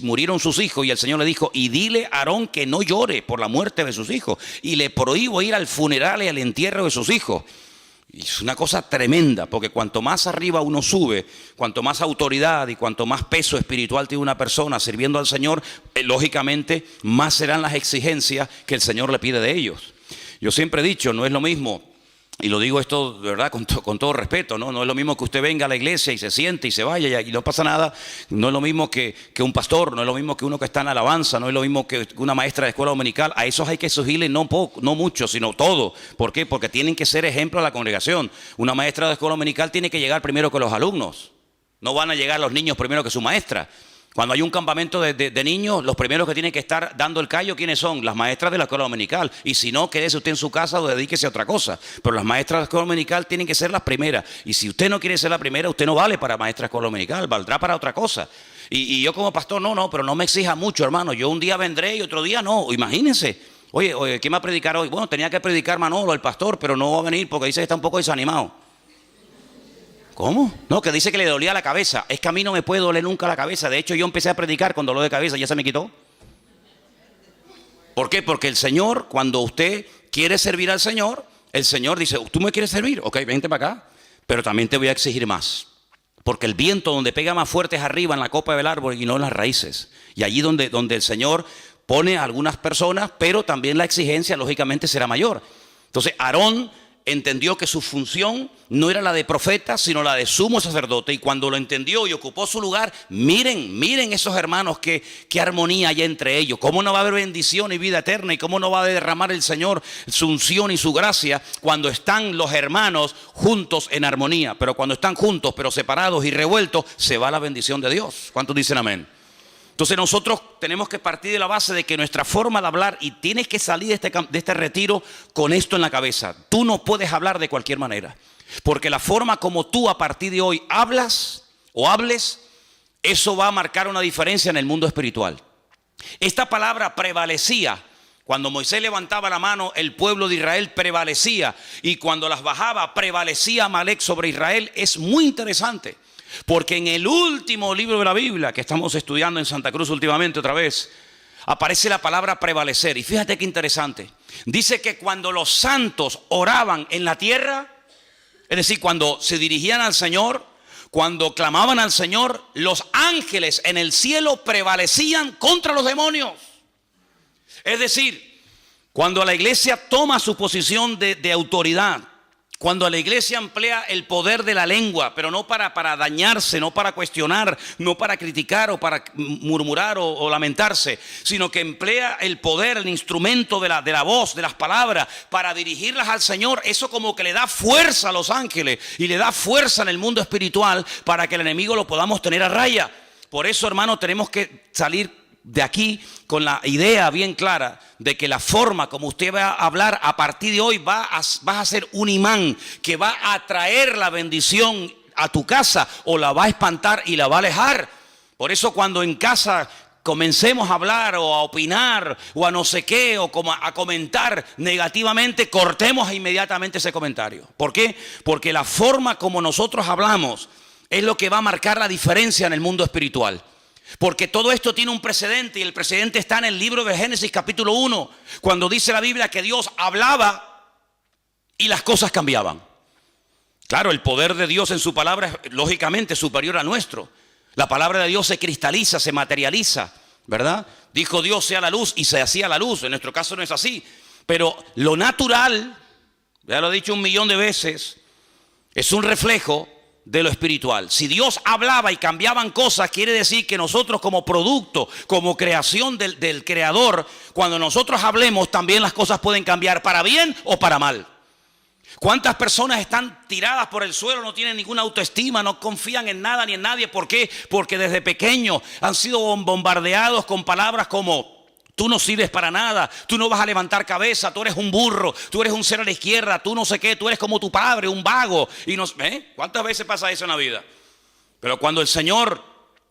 Speaker 1: murieron sus hijos. Y el Señor le dijo: y dile a Aarón que no llore por la muerte de sus hijos, y le prohíbo ir al funeral y al entierro de sus hijos. Y es una cosa tremenda, porque cuanto más arriba uno sube, cuanto más autoridad y cuanto más peso espiritual tiene una persona sirviendo al Señor, lógicamente más serán las exigencias que el Señor le pide de ellos. Yo siempre he dicho, no es lo mismo, y lo digo esto de verdad con todo respeto, ¿no? No es lo mismo que usted venga a la iglesia y se siente y se vaya y no pasa nada. No es lo mismo que un pastor, no es lo mismo que uno que está en alabanza, no es lo mismo que una maestra de escuela dominical. A esos hay que exigirle no mucho, sino todo. ¿Por qué? Porque tienen que ser ejemplo a la congregación. Una maestra de escuela dominical tiene que llegar primero que los alumnos. No van a llegar los niños primero que su maestra. Cuando hay un campamento de niños, los primeros que tienen que estar dando el callo, ¿quiénes son? Las maestras de la escuela dominical. Y si no, quédese usted en su casa o dedíquese a otra cosa. Pero las maestras de la escuela dominical tienen que ser las primeras. Y si usted no quiere ser la primera, usted no vale para maestra de escuela dominical, valdrá para otra cosa. Y yo como pastor, pero no me exija mucho, hermano. Yo un día vendré y otro día no. Imagínense. Oye, ¿quién va a predicar hoy? Bueno, tenía que predicar Manolo, el pastor, pero no va a venir porque dice que está un poco desanimado. ¿Cómo? No, que dice que le dolía la cabeza. Es que a mí no me puede doler nunca la cabeza. De hecho, yo empecé a predicar con dolor de cabeza, ya se me quitó. ¿Por qué? Porque el Señor, cuando usted quiere servir al Señor, el Señor dice: ¿tú me quieres servir? Ok, vente para acá. Pero también te voy a exigir más. Porque el viento donde pega más fuerte es arriba en la copa del árbol y no en las raíces. Y allí donde el Señor pone a algunas personas, pero también la exigencia lógicamente será mayor. Entonces Aarón entendió que su función no era la de profeta, sino la de sumo sacerdote. Y cuando lo entendió y ocupó su lugar, miren esos hermanos, qué armonía hay entre ellos. Cómo no va a haber bendición y vida eterna, y cómo no va a derramar el Señor su unción y su gracia cuando están los hermanos juntos en armonía. Pero cuando están juntos pero separados y revueltos, se va la bendición de Dios. ¿Cuántos dicen amén? Entonces nosotros tenemos que partir de la base de que nuestra forma de hablar, y tienes que salir de este retiro con esto en la cabeza: tú no puedes hablar de cualquier manera, porque la forma como tú a partir de hoy hablas o hables, eso va a marcar una diferencia en el mundo espiritual. Esta palabra prevalecía. Cuando Moisés levantaba la mano, el pueblo de Israel prevalecía, y cuando las bajaba, prevalecía Amalek sobre Israel. Es muy interesante, porque en el último libro de la Biblia que estamos estudiando en Santa Cruz últimamente otra vez, aparece la palabra prevalecer. Y fíjate qué interesante. Dice que cuando los santos oraban en la tierra, es decir, cuando se dirigían al Señor, cuando clamaban al Señor, los ángeles en el cielo prevalecían contra los demonios. Es decir, cuando la iglesia toma su posición de autoridad, cuando la iglesia emplea el poder de la lengua, pero no para dañarse, no para cuestionar, no para criticar o para murmurar o lamentarse, sino que emplea el poder, el instrumento de la voz, de las palabras, para dirigirlas al Señor, eso como que le da fuerza a los ángeles y le da fuerza en el mundo espiritual para que el enemigo lo podamos tener a raya. Por eso, hermano, tenemos que salir de aquí con la idea bien clara de que la forma como usted va a hablar a partir de hoy vas a ser un imán que va a atraer la bendición a tu casa o la va a espantar y la va a alejar. Por eso cuando en casa comencemos a hablar o a opinar o a no sé qué o a comentar negativamente, cortemos inmediatamente ese comentario. ¿Por qué? Porque la forma como nosotros hablamos es lo que va a marcar la diferencia en el mundo espiritual. Porque todo esto tiene un precedente, y el precedente está en el libro de Génesis capítulo 1, cuando dice la Biblia que Dios hablaba y las cosas cambiaban. Claro, el poder de Dios en su palabra es lógicamente superior a nuestro. La palabra de Dios se cristaliza, se materializa, ¿verdad? Dijo Dios sea la luz y se hacía la luz. En nuestro caso no es así. Pero lo natural, ya lo he dicho 1.000.000 de veces, es un reflejo de lo espiritual. Si Dios hablaba y cambiaban cosas, quiere decir que nosotros como producto, como creación del Creador, cuando nosotros hablemos también las cosas pueden cambiar para bien o para mal. ¿Cuántas personas están tiradas por el suelo, no tienen ninguna autoestima, no confían en nada ni en nadie? ¿Por qué? Porque desde pequeños han sido bombardeados con palabras como: tú no sirves para nada, tú no vas a levantar cabeza, tú eres un burro, tú eres un cero a la izquierda, tú no sé qué, tú eres como tu padre, un vago. Y ¿cuántas veces pasa eso en la vida? Pero cuando el Señor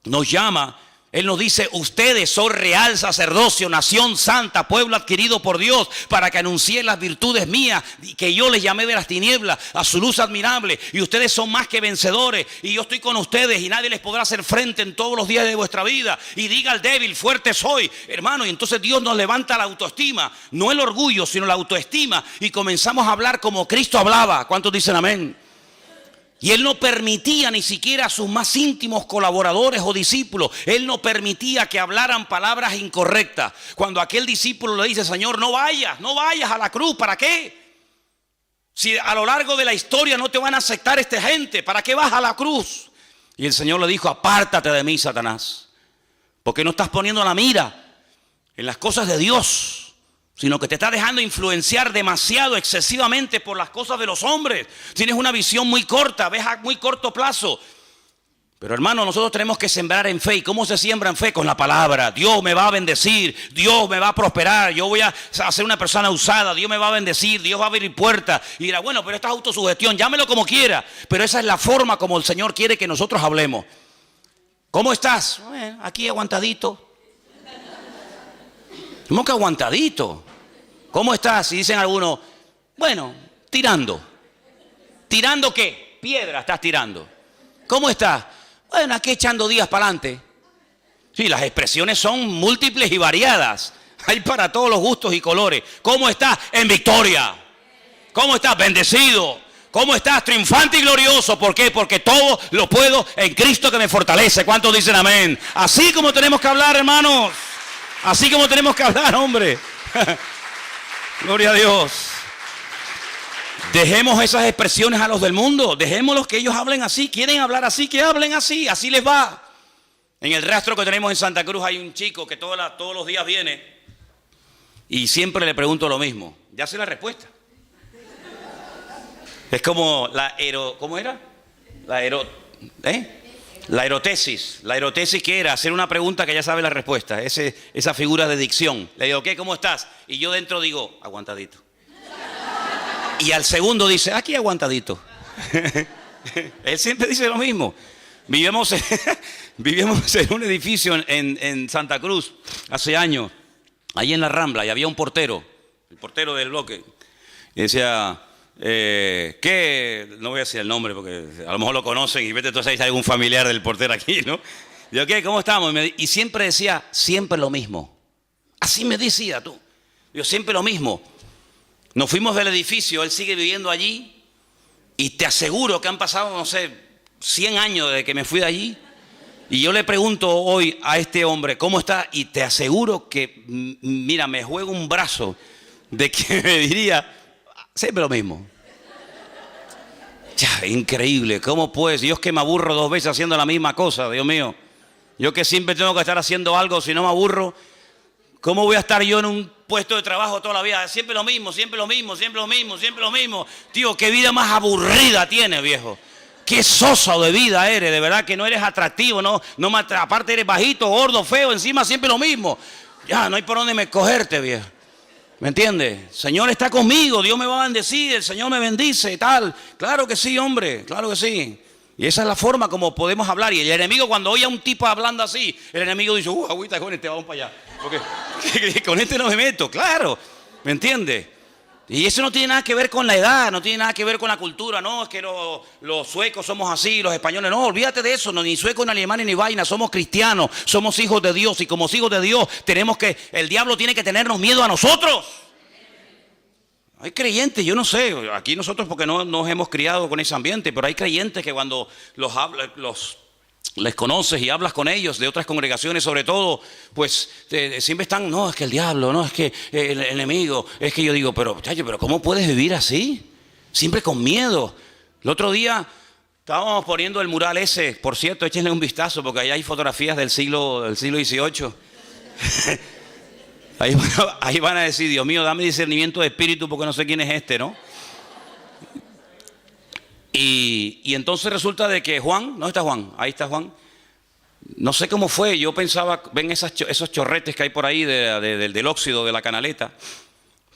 Speaker 1: nos llama, Él nos dice: ustedes son real sacerdocio, nación santa, pueblo adquirido por Dios, para que anuncien las virtudes mías, que yo les llamé de las tinieblas a su luz admirable. Y ustedes son más que vencedores, y yo estoy con ustedes, y nadie les podrá hacer frente en todos los días de vuestra vida. Y diga al débil: fuerte soy, hermano. Y entonces Dios nos levanta la autoestima, no el orgullo, sino la autoestima, y comenzamos a hablar como Cristo hablaba. ¿Cuántos dicen amén? Y Él no permitía ni siquiera a sus más íntimos colaboradores o discípulos, Él no permitía que hablaran palabras incorrectas. Cuando aquel discípulo le dice: Señor, no vayas a la cruz, ¿para qué? Si a lo largo de la historia no te van a aceptar esta gente, ¿para qué vas a la cruz? Y el Señor le dijo: apártate de mí, Satanás, porque no estás poniendo la mira en las cosas de Dios, sino que te está dejando influenciar demasiado, excesivamente por las cosas de los hombres. Tienes una visión muy corta, ves a muy corto plazo. Pero hermano, nosotros tenemos que sembrar en fe. ¿Y cómo se siembra en fe? Con la palabra. Dios me va a bendecir, Dios me va a prosperar, yo voy a ser una persona usada, Dios me va a bendecir, Dios va a abrir puertas. Y dirá: bueno, pero esta es autosugestión, llámelo como quiera. Pero esa es la forma como el Señor quiere que nosotros hablemos. ¿Cómo estás? Bueno, aquí aguantadito. ¿Cómo que aguantadito? ¿Cómo estás? Y dicen algunos: bueno, tirando. ¿Tirando qué? Piedra estás tirando. ¿Cómo estás? Bueno, aquí echando días para adelante. Sí, las expresiones son múltiples y variadas. Hay para todos los gustos y colores. ¿Cómo estás? En victoria. ¿Cómo estás? Bendecido. ¿Cómo estás? Triunfante y glorioso. ¿Por qué? Porque todo lo puedo en Cristo que me fortalece. ¿Cuántos dicen amén? Así como tenemos que hablar, hermanos. Así como tenemos que hablar, hombre. Gloria a Dios. Dejemos esas expresiones a los del mundo. Dejémoslos que ellos hablen así. Quieren hablar así, que hablen así. Así les va. En el rastro que tenemos en Santa Cruz hay un chico que todos los días viene y siempre le pregunto lo mismo. Ya sé la respuesta. Es como ¿cómo era? La erotesis. La erotesis, ¿qué era? Hacer una pregunta que ya sabe la respuesta. Esa figura de dicción. Le digo: ¿qué? ¿Cómo estás? Y yo dentro digo: aguantadito. Y al segundo dice: aquí aguantadito. Él siempre dice lo mismo. Vivíamos en un edificio en Santa Cruz hace años, ahí en la Rambla, y había un portero, el portero del bloque, y decía: ¿qué? No voy a decir el nombre porque a lo mejor lo conocen y vete tú a saber si hay algún familiar del portero aquí, ¿no? Digo: ¿qué? ¿Cómo estamos? Y siempre decía: siempre lo mismo. Así me decía tú. Digo: siempre lo mismo. Nos fuimos del edificio, él sigue viviendo allí y te aseguro que han pasado, no sé, 100 años desde que me fui de allí. Y yo le pregunto hoy a este hombre: ¿cómo está? Y te aseguro que, mira, me juego un brazo de que me diría: siempre lo mismo. Ya, increíble. ¿Cómo pues? Dios, que me aburro 2 veces haciendo la misma cosa, Dios mío. Yo que siempre tengo que estar haciendo algo, si no me aburro, ¿cómo voy a estar yo en un puesto de trabajo toda la vida? Siempre lo mismo, siempre lo mismo, siempre lo mismo, siempre lo mismo. Tío, qué vida más aburrida tienes, viejo. Qué soso de vida eres, de verdad que no eres atractivo, aparte eres bajito, gordo, feo, encima siempre lo mismo. Ya, no hay por dónde me cogerte, viejo. ¿Me entiendes? El Señor está conmigo, Dios me va a bendecir, el Señor me bendice, tal. Claro que sí, hombre, claro que sí. Y esa es la forma como podemos hablar. Y el enemigo, cuando oye a un tipo hablando así, el enemigo dice, agüita con este, vamos para allá. Porque con este no me meto, claro. ¿Me entiendes? Y eso no tiene nada que ver con la edad, no tiene nada que ver con la cultura. No, es que los suecos somos así, los españoles. No, olvídate de eso, no, ni suecos, ni alemanes, ni vaina. Somos cristianos, somos hijos de Dios. Y como hijos de Dios, el diablo tiene que tenernos miedo a nosotros. Hay creyentes, yo no sé, aquí nosotros porque no nos hemos criado con ese ambiente, pero hay creyentes que cuando les conoces y hablas con ellos de otras congregaciones sobre todo, pues siempre están, no, es que el diablo, no, es que el enemigo, es que yo digo, pero ¿cómo puedes vivir así? Siempre con miedo. El otro día estábamos poniendo el mural ese, por cierto, échenle un vistazo porque ahí hay fotografías del siglo XVIII. Ahí van a decir, Dios mío, dame discernimiento de espíritu porque no sé quién es este, ¿no? Y entonces resulta de que Juan, ¿dónde está Juan? Ahí está Juan. No sé cómo fue, yo pensaba, ven esos chorretes que hay por ahí del óxido de la canaleta.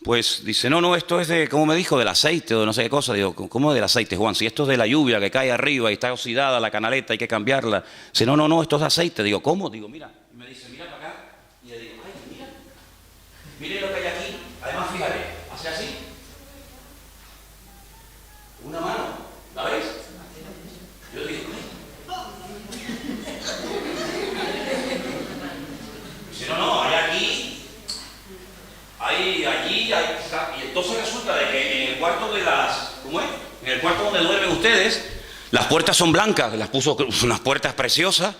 Speaker 1: Pues dice, no, esto es de, ¿cómo me dijo? Del aceite o de no sé qué cosa. Digo, ¿cómo del aceite, Juan? Si esto es de la lluvia que cae arriba y está oxidada la canaleta, hay que cambiarla. Dice, no, esto es de aceite. Digo, ¿cómo? Digo, mira. Y me dice, mira para acá. Y le digo, ay, mira. Mire lo que hay aquí. Además, fíjate, hace así. Una mano. ¿La ves? Yo digo, dice, no, hay aquí, hay allí, hay. Y entonces resulta de que en el cuarto ¿cómo es? En el cuarto donde duermen ustedes, las puertas son blancas, las puso unas puertas preciosas.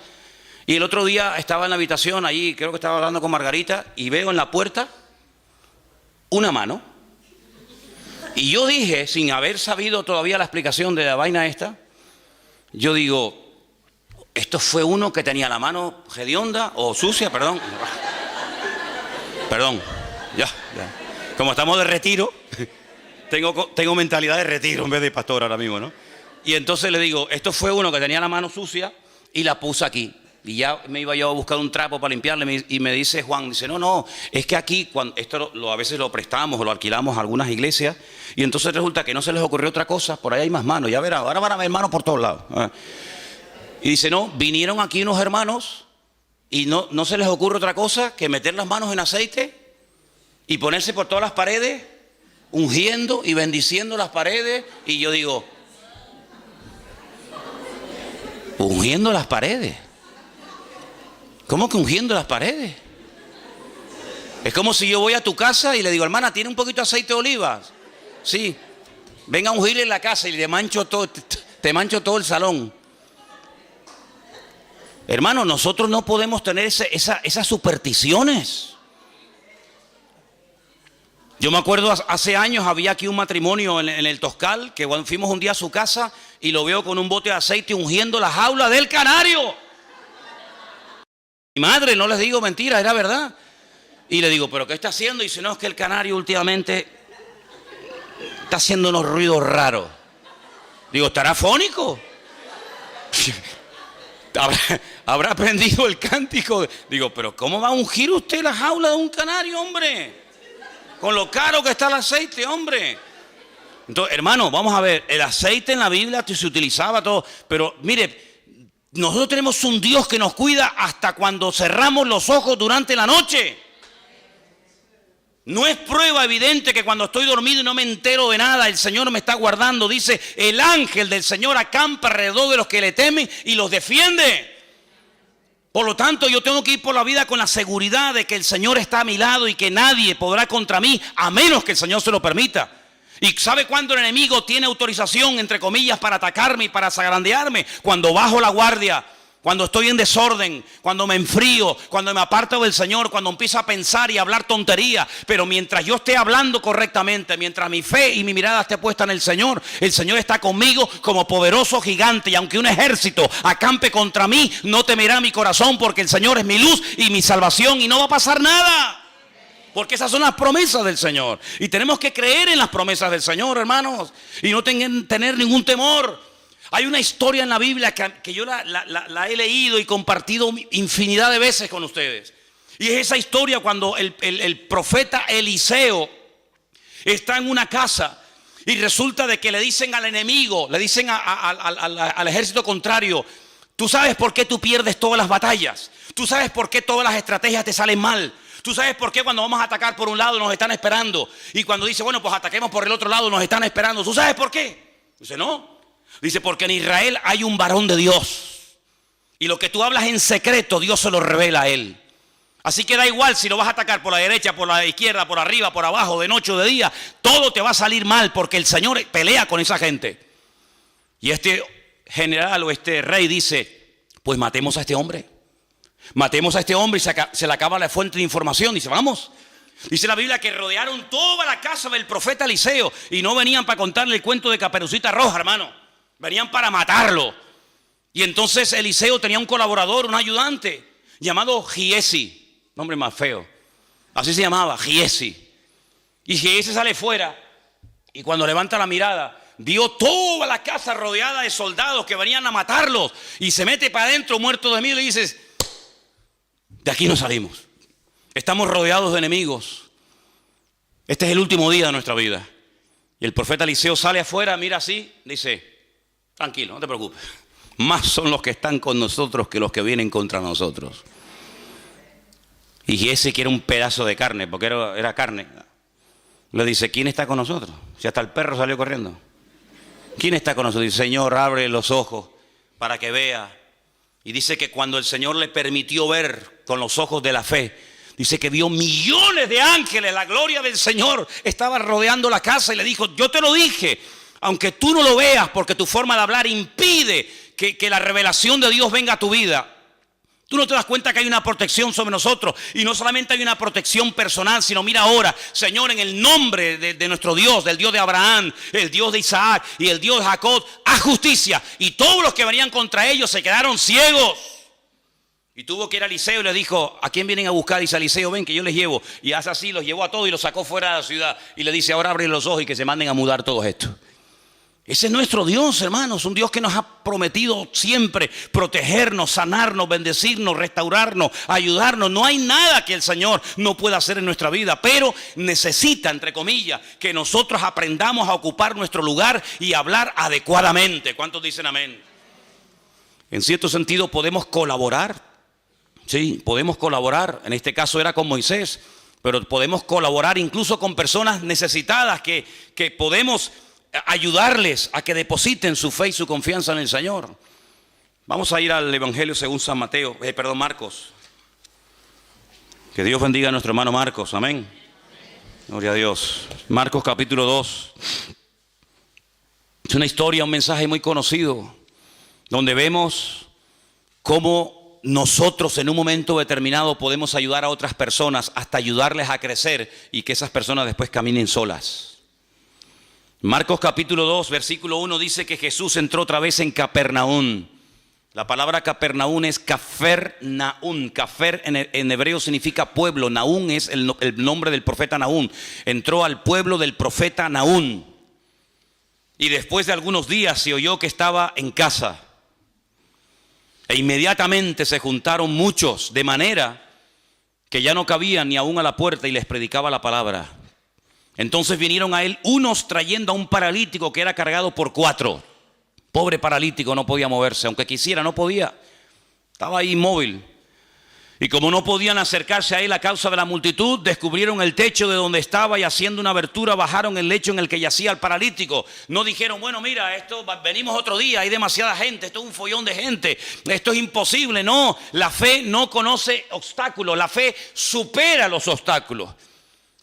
Speaker 1: Y el otro día estaba en la habitación, allí creo que estaba hablando con Margarita, y veo en la puerta una mano. Y yo dije, sin haber sabido todavía la explicación de la vaina esta, yo digo, esto fue uno que tenía la mano hedionda o sucia, perdón, ya. Como estamos de retiro, tengo mentalidad de retiro en vez de pastor ahora mismo, ¿no? Y entonces le digo, esto fue uno que tenía la mano sucia y la puse aquí. Y ya me iba yo a buscar un trapo para limpiarle y me dice Juan, dice, no, es que aquí, esto a veces lo prestamos o lo alquilamos a algunas iglesias y entonces resulta que no se les ocurrió otra cosa, por ahí hay más manos, ya verá, ahora van a ver manos por todos lados. Y dice, no, vinieron aquí unos hermanos y no se les ocurre otra cosa que meter las manos en aceite y ponerse por todas las paredes, ungiendo y bendiciendo las paredes. Y yo digo, ungiendo las paredes. ¿Cómo que ungiendo las paredes? Es como si yo voy a tu casa y le digo, hermana, ¿tiene un poquito de aceite de oliva? Sí. Venga a ungir en la casa y te mancho todo el salón. Hermano, nosotros no podemos tener esas supersticiones. Yo me acuerdo hace años había aquí un matrimonio en el Toscal, que fuimos un día a su casa y lo veo con un bote de aceite ungiendo la jaula del canario. Mi madre, no les digo mentiras, era verdad. Y le digo, ¿pero qué está haciendo? Y dice, no, es que el canario últimamente está haciendo unos ruidos raros. Digo, ¿estará fónico? ¿Habrá aprendido el cántico? Digo, ¿pero cómo va a ungir usted la jaula de un canario, hombre? Con lo caro que está el aceite, hombre. Entonces, hermano, vamos a ver, el aceite en la Biblia se utilizaba todo, pero mire, nosotros tenemos un Dios que nos cuida hasta cuando cerramos los ojos durante la noche. No es prueba evidente que cuando estoy dormido y no me entero de nada, el Señor me está guardando. Dice, el ángel del Señor acampa alrededor de los que le temen y los defiende. Por lo tanto, yo tengo que ir por la vida con la seguridad de que el Señor está a mi lado y que nadie podrá contra mí, a menos que el Señor se lo permita. ¿Y sabe cuándo el enemigo tiene autorización, entre comillas, para atacarme y para zarandearme? Cuando bajo la guardia, cuando estoy en desorden, cuando me enfrío, cuando me aparto del Señor, cuando empiezo a pensar y a hablar tontería. Pero mientras yo esté hablando correctamente, mientras mi fe y mi mirada esté puesta en el Señor está conmigo como poderoso gigante. Y aunque un ejército acampe contra mí, no temerá mi corazón, porque el Señor es mi luz y mi salvación y no va a pasar nada. Porque esas son las promesas del Señor. Y tenemos que creer en las promesas del Señor, hermanos. Y no tener ningún temor. Hay una historia en la Biblia que yo la he leído y compartido infinidad de veces con ustedes. Y es esa historia cuando el profeta Eliseo está en una casa y resulta de que le dicen al enemigo, le dicen al ejército contrario: tú sabes por qué tú pierdes todas las batallas, tú sabes por qué todas las estrategias te salen mal, tú sabes por qué cuando vamos a atacar por un lado nos están esperando, y cuando dice bueno pues ataquemos por el otro lado nos están esperando. ¿Tú sabes por qué? Dice no. Dice porque en Israel hay un varón de Dios y lo que tú hablas en secreto Dios se lo revela a él. Así que da igual si lo vas a atacar por la derecha, por la izquierda, por arriba, por abajo, de noche o de día, todo te va a salir mal porque el Señor pelea con esa gente. Y este general o este rey dice: pues matemos a este hombre. Matemos a este hombre, y se le acaba la fuente de información. Dice: vamos. Dice la Biblia que rodearon toda la casa del profeta Eliseo y no venían para contarle el cuento de Caperucita Roja, hermano. Venían para matarlo. Y entonces Eliseo tenía un colaborador, un ayudante llamado Giesi. Nombre más feo. Así se llamaba, Giesi. Y Giesi sale fuera y cuando levanta la mirada vio toda la casa rodeada de soldados que venían a matarlos, y se mete para adentro muerto de miedo y dices: de aquí no salimos. Estamos rodeados de enemigos. Este es el último día de nuestra vida. Y el profeta Eliseo sale afuera, mira así, dice: tranquilo, no te preocupes. Más son los que están con nosotros que los que vienen contra nosotros. Y ese quiere un pedazo de carne, porque era carne. Le dice: ¿quién está con nosotros? Si hasta el perro salió corriendo. ¿Quién está con nosotros? Dice: Señor, abre los ojos para que vea. Y dice que cuando el Señor le permitió ver con los ojos de la fe, dice que vio millones de ángeles, la gloria del Señor estaba rodeando la casa, y le dijo: yo te lo dije, aunque tú no lo veas, porque tu forma de hablar impide que la revelación de Dios venga a tu vida. Tú no te das cuenta que hay una protección sobre nosotros, y no solamente hay una protección personal, sino mira ahora, Señor, en el nombre de nuestro Dios, del Dios de Abraham, el Dios de Isaac y el Dios de Jacob, haz justicia. Y todos los que venían contra ellos se quedaron ciegos. Y tuvo que ir a Eliseo y le dijo: ¿a quién vienen a buscar? Dice Eliseo: ven que yo les llevo. Y hace así, los llevó a todos y los sacó fuera de la ciudad. Y le dice: ahora abren los ojos y que se manden a mudar todos estos. Ese es nuestro Dios, hermanos, un Dios que nos ha prometido siempre protegernos, sanarnos, bendecirnos, restaurarnos, ayudarnos. No hay nada que el Señor no pueda hacer en nuestra vida, pero necesita, entre comillas, que nosotros aprendamos a ocupar nuestro lugar y hablar adecuadamente. ¿Cuántos dicen amén? En cierto sentido podemos colaborar, sí, podemos colaborar. En este caso era con Moisés, pero podemos colaborar incluso con personas necesitadas que podemos ayudarles a que depositen su fe y su confianza en el Señor. Vamos a ir al Evangelio según San Marcos. Que Dios bendiga a nuestro hermano Marcos, amén. Gloria a Dios. Marcos capítulo 2. Es una historia, un mensaje muy conocido, donde vemos cómo nosotros en un momento determinado podemos ayudar a otras personas, hasta ayudarles a crecer y que esas personas después caminen solas. Marcos capítulo 2, versículo 1 dice que Jesús entró otra vez en Capernaum. La palabra Capernaum es Cafer-Naún. Cafer en hebreo significa pueblo. Naún es el nombre del profeta Naún. Entró al pueblo del profeta Naún. Y después de algunos días se oyó que estaba en casa. E inmediatamente se juntaron muchos, de manera que ya no cabían ni aún a la puerta, y les predicaba la palabra. Entonces vinieron a él unos trayendo a un paralítico que era cargado por 4. Pobre paralítico, no podía moverse, aunque quisiera, no podía. Estaba ahí inmóvil. Y como no podían acercarse a él a causa de la multitud, descubrieron el techo de donde estaba y haciendo una abertura bajaron el lecho en el que yacía el paralítico. No dijeron: bueno, mira, venimos otro día, hay demasiada gente, esto es un follón de gente, esto es imposible. No, la fe no conoce obstáculos, la fe supera los obstáculos.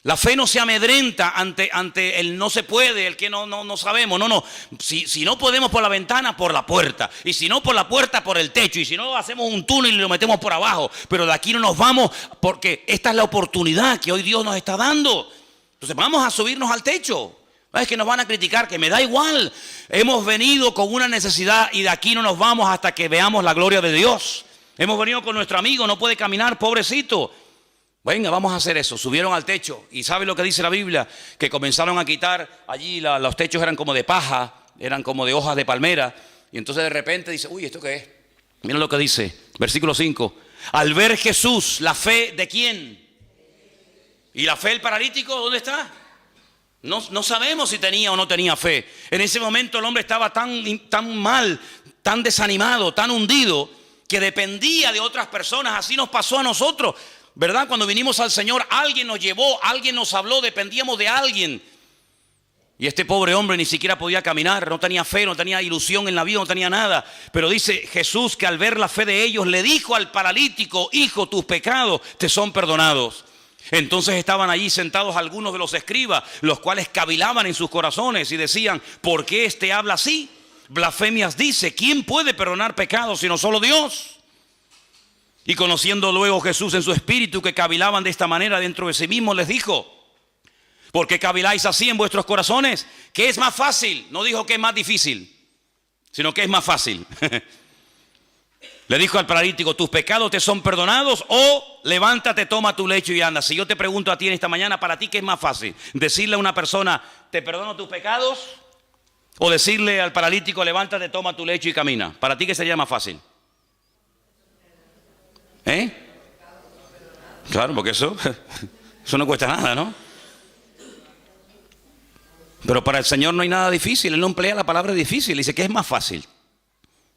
Speaker 1: La fe no se amedrenta ante el no se puede, el que no sabemos. No. Si no podemos por la ventana, por la puerta. Y si no por la puerta, por el techo. Y si no, hacemos un túnel y lo metemos por abajo. Pero de aquí no nos vamos, porque esta es la oportunidad que hoy Dios nos está dando. Entonces vamos a subirnos al techo. Es que nos van a criticar, que me da igual. Hemos venido con una necesidad y de aquí no nos vamos hasta que veamos la gloria de Dios. Hemos venido con nuestro amigo, no puede caminar, pobrecito. Venga, vamos a hacer eso. Subieron al techo y ¿sabe lo que dice la Biblia? Que comenzaron a quitar allí, los techos eran como de paja, eran como de hojas de palmera, Y entonces de repente dice, uy, ¿esto qué es? Mira lo que dice, versículo 5. Al ver Jesús, la fe ¿de quién? ¿Y la fe del paralítico dónde está? No sabemos si tenía o no tenía fe. En ese momento el hombre estaba tan mal, tan desanimado, tan hundido, que dependía de otras personas. Así nos pasó a nosotros, ¿verdad? Cuando vinimos al Señor, alguien nos llevó, alguien nos habló, dependíamos de alguien. Y este pobre hombre ni siquiera podía caminar, no tenía fe, no tenía ilusión en la vida, no tenía nada. Pero dice Jesús que al ver la fe de ellos, le dijo al paralítico, hijo, tus pecados te son perdonados. Entonces estaban allí sentados algunos de los escribas, los cuales cavilaban en sus corazones y decían, ¿por qué este habla así? Blasfemias dice, ¿quién puede perdonar pecados sino solo Dios? Y conociendo luego Jesús en su espíritu que cavilaban de esta manera dentro de sí mismos, les dijo, ¿por qué caviláis así en vuestros corazones? ¿Qué es más fácil? No dijo que es más difícil, sino que es más fácil. Le dijo al paralítico, ¿tus pecados te son perdonados? O levántate, toma tu lecho y anda. Si yo te pregunto a ti en esta mañana, ¿para ti qué es más fácil? ¿Decirle a una persona, te perdono tus pecados? ¿O decirle al paralítico, levántate, toma tu lecho y camina? ¿Para ti qué sería más fácil? Claro, porque eso no cuesta nada, ¿no? Pero para el Señor no hay nada difícil. Él no emplea la palabra difícil. Dice que es más fácil.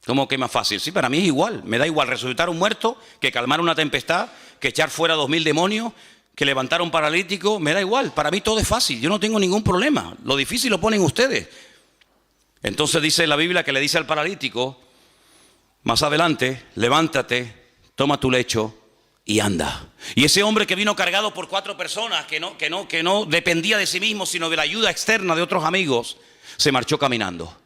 Speaker 1: ¿Cómo que más fácil? Sí, para mí es igual. Me da igual resucitar un muerto, que calmar una tempestad, que echar fuera 2000 demonios, que levantar a un paralítico. Me da igual. Para mí todo es fácil. Yo no tengo ningún problema. Lo difícil lo ponen ustedes. Entonces dice la Biblia que le dice al paralítico, más adelante, levántate, toma tu lecho y anda. Y ese hombre que vino cargado por 4 personas, que no dependía de sí mismo, sino de la ayuda externa de otros amigos, se marchó caminando.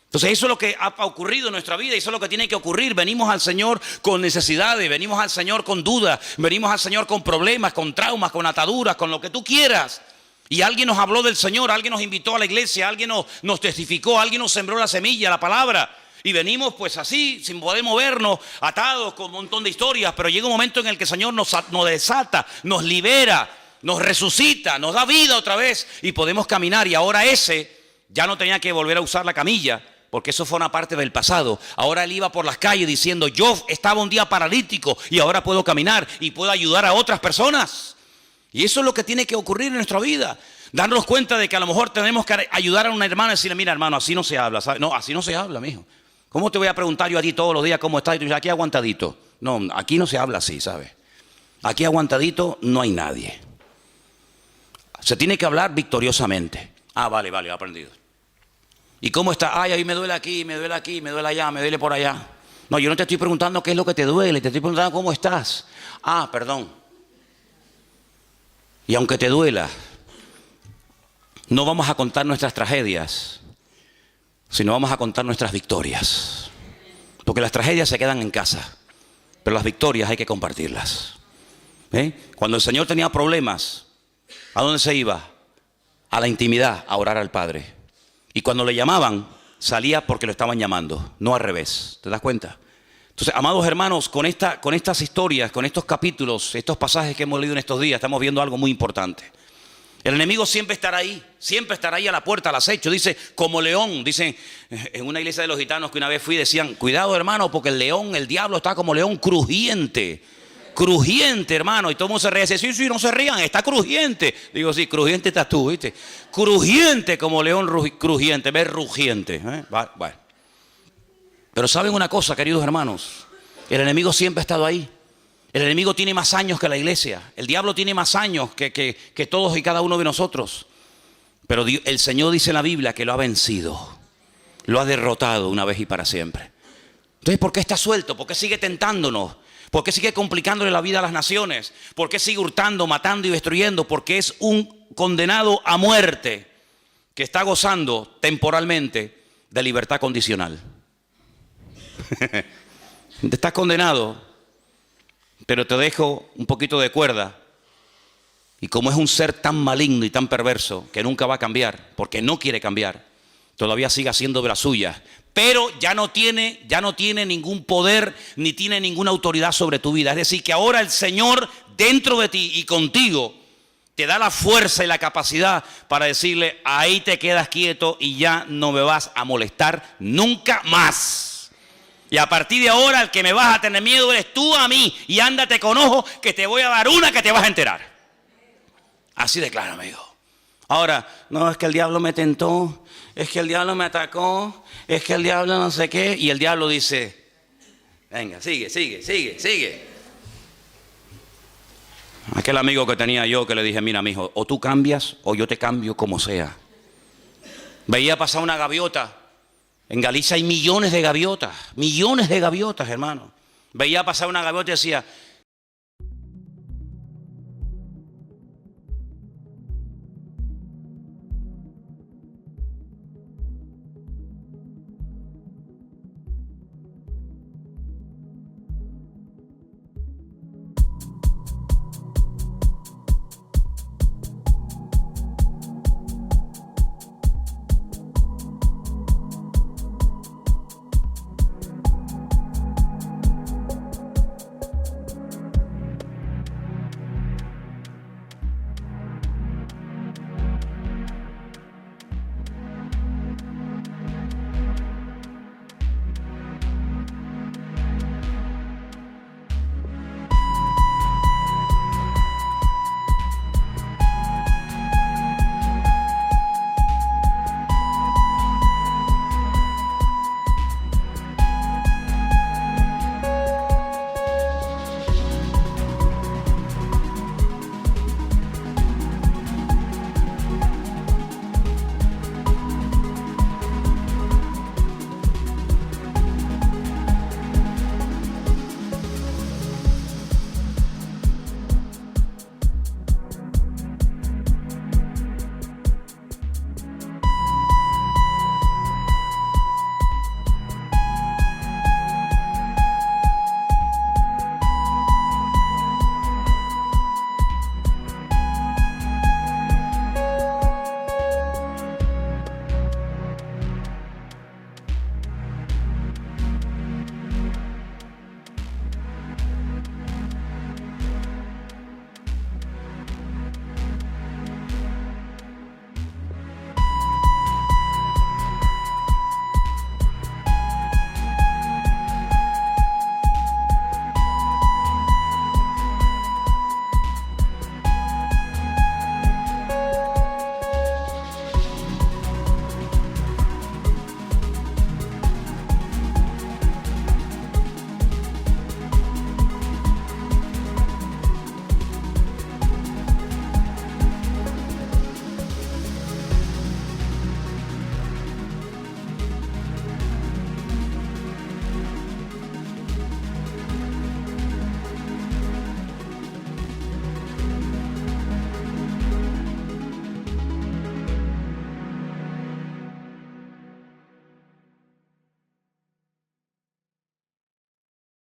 Speaker 1: Entonces eso es lo que ha ocurrido en nuestra vida y eso es lo que tiene que ocurrir. Venimos al Señor con necesidades, venimos al Señor con dudas, venimos al Señor con problemas, con traumas, con ataduras, con lo que tú quieras. Y alguien nos habló del Señor, alguien nos invitó a la iglesia, alguien nos testificó, alguien nos sembró la semilla, la palabra. Y venimos pues así, sin poder movernos, atados con un montón de historias. Pero llega un momento en el que el Señor nos desata, nos libera, nos resucita, nos da vida otra vez y podemos caminar. Y ahora ese ya no tenía que volver a usar la camilla, porque eso fue una parte del pasado. Ahora él iba por las calles diciendo, yo estaba un día paralítico y ahora puedo caminar y puedo ayudar a otras personas. Y eso es lo que tiene que ocurrir en nuestra vida. Darnos cuenta de que a lo mejor tenemos que ayudar a una hermana y decirle, mira hermano, así no se habla, ¿sabes? No, así no se habla, mijo. ¿Cómo te voy a preguntar yo a ti todos los días cómo estás? Y tú dices, aquí aguantadito. No, aquí no se habla así, ¿sabes? Aquí aguantadito no hay nadie. Se tiene que hablar victoriosamente. Ah, vale, aprendido. ¿Y cómo está? Ay, a mí me duele aquí, me duele aquí, me duele allá, me duele por allá. No, yo no te estoy preguntando qué es lo que te duele, te estoy preguntando cómo estás. Ah, perdón. Y aunque te duela, no vamos a contar nuestras tragedias, sino vamos a contar nuestras victorias. Porque las tragedias se quedan en casa, pero las victorias hay que compartirlas. Cuando el Señor tenía problemas, ¿a dónde se iba? A la intimidad, a orar al Padre. Y cuando le llamaban, salía porque lo estaban llamando, no al revés. ¿Te das cuenta? Entonces, amados hermanos, con estas historias, con estos capítulos, estos pasajes que hemos leído en estos días, estamos viendo algo muy importante. El enemigo siempre estará ahí a la puerta, al acecho. Dice, como león. Dicen, en una iglesia de los gitanos que una vez fui, decían, cuidado hermano, porque el león, el diablo está como león crujiente. Crujiente, hermano. Y todo el mundo se ríe. Dice, sí, no se rían, está crujiente. Digo, sí, crujiente estás tú, ¿viste? Crujiente como león crujiente, ves rugiente. Bueno. Pero ¿saben una cosa, queridos hermanos? El enemigo siempre ha estado ahí. El enemigo tiene más años que la iglesia. El diablo tiene más años que todos y cada uno de nosotros. Pero el Señor dice en la Biblia que lo ha vencido. Lo ha derrotado una vez y para siempre. Entonces, ¿por qué está suelto? ¿Por qué sigue tentándonos? ¿Por qué sigue complicándole la vida a las naciones? ¿Por qué sigue hurtando, matando y destruyendo? Porque es un condenado a muerte que está gozando temporalmente de libertad condicional. Estás condenado, pero te dejo un poquito de cuerda. Y como es un ser tan maligno y tan perverso que nunca va a cambiar, porque no quiere cambiar, todavía sigue haciendo de las suyas. Pero ya no tiene ningún poder ni tiene ninguna autoridad sobre tu vida. Es decir, que ahora el Señor dentro de ti y contigo te da la fuerza y la capacidad para decirle, ahí te quedas quieto y ya no me vas a molestar nunca más. Y a partir de ahora el que me vas a tener miedo eres tú a mí, y ándate con ojo que te voy a dar una que te vas a enterar. Así de claro, amigo. Ahora, no, es que el diablo me tentó, es que el diablo me atacó, es que el diablo no sé qué, y el diablo dice, venga, sigue. Aquel amigo que tenía yo que le dije, mira, mijo, o tú cambias o yo te cambio como sea. Veía pasar una gaviota. En Galicia hay millones de gaviotas, hermano. Veía pasar una gaviota y decía,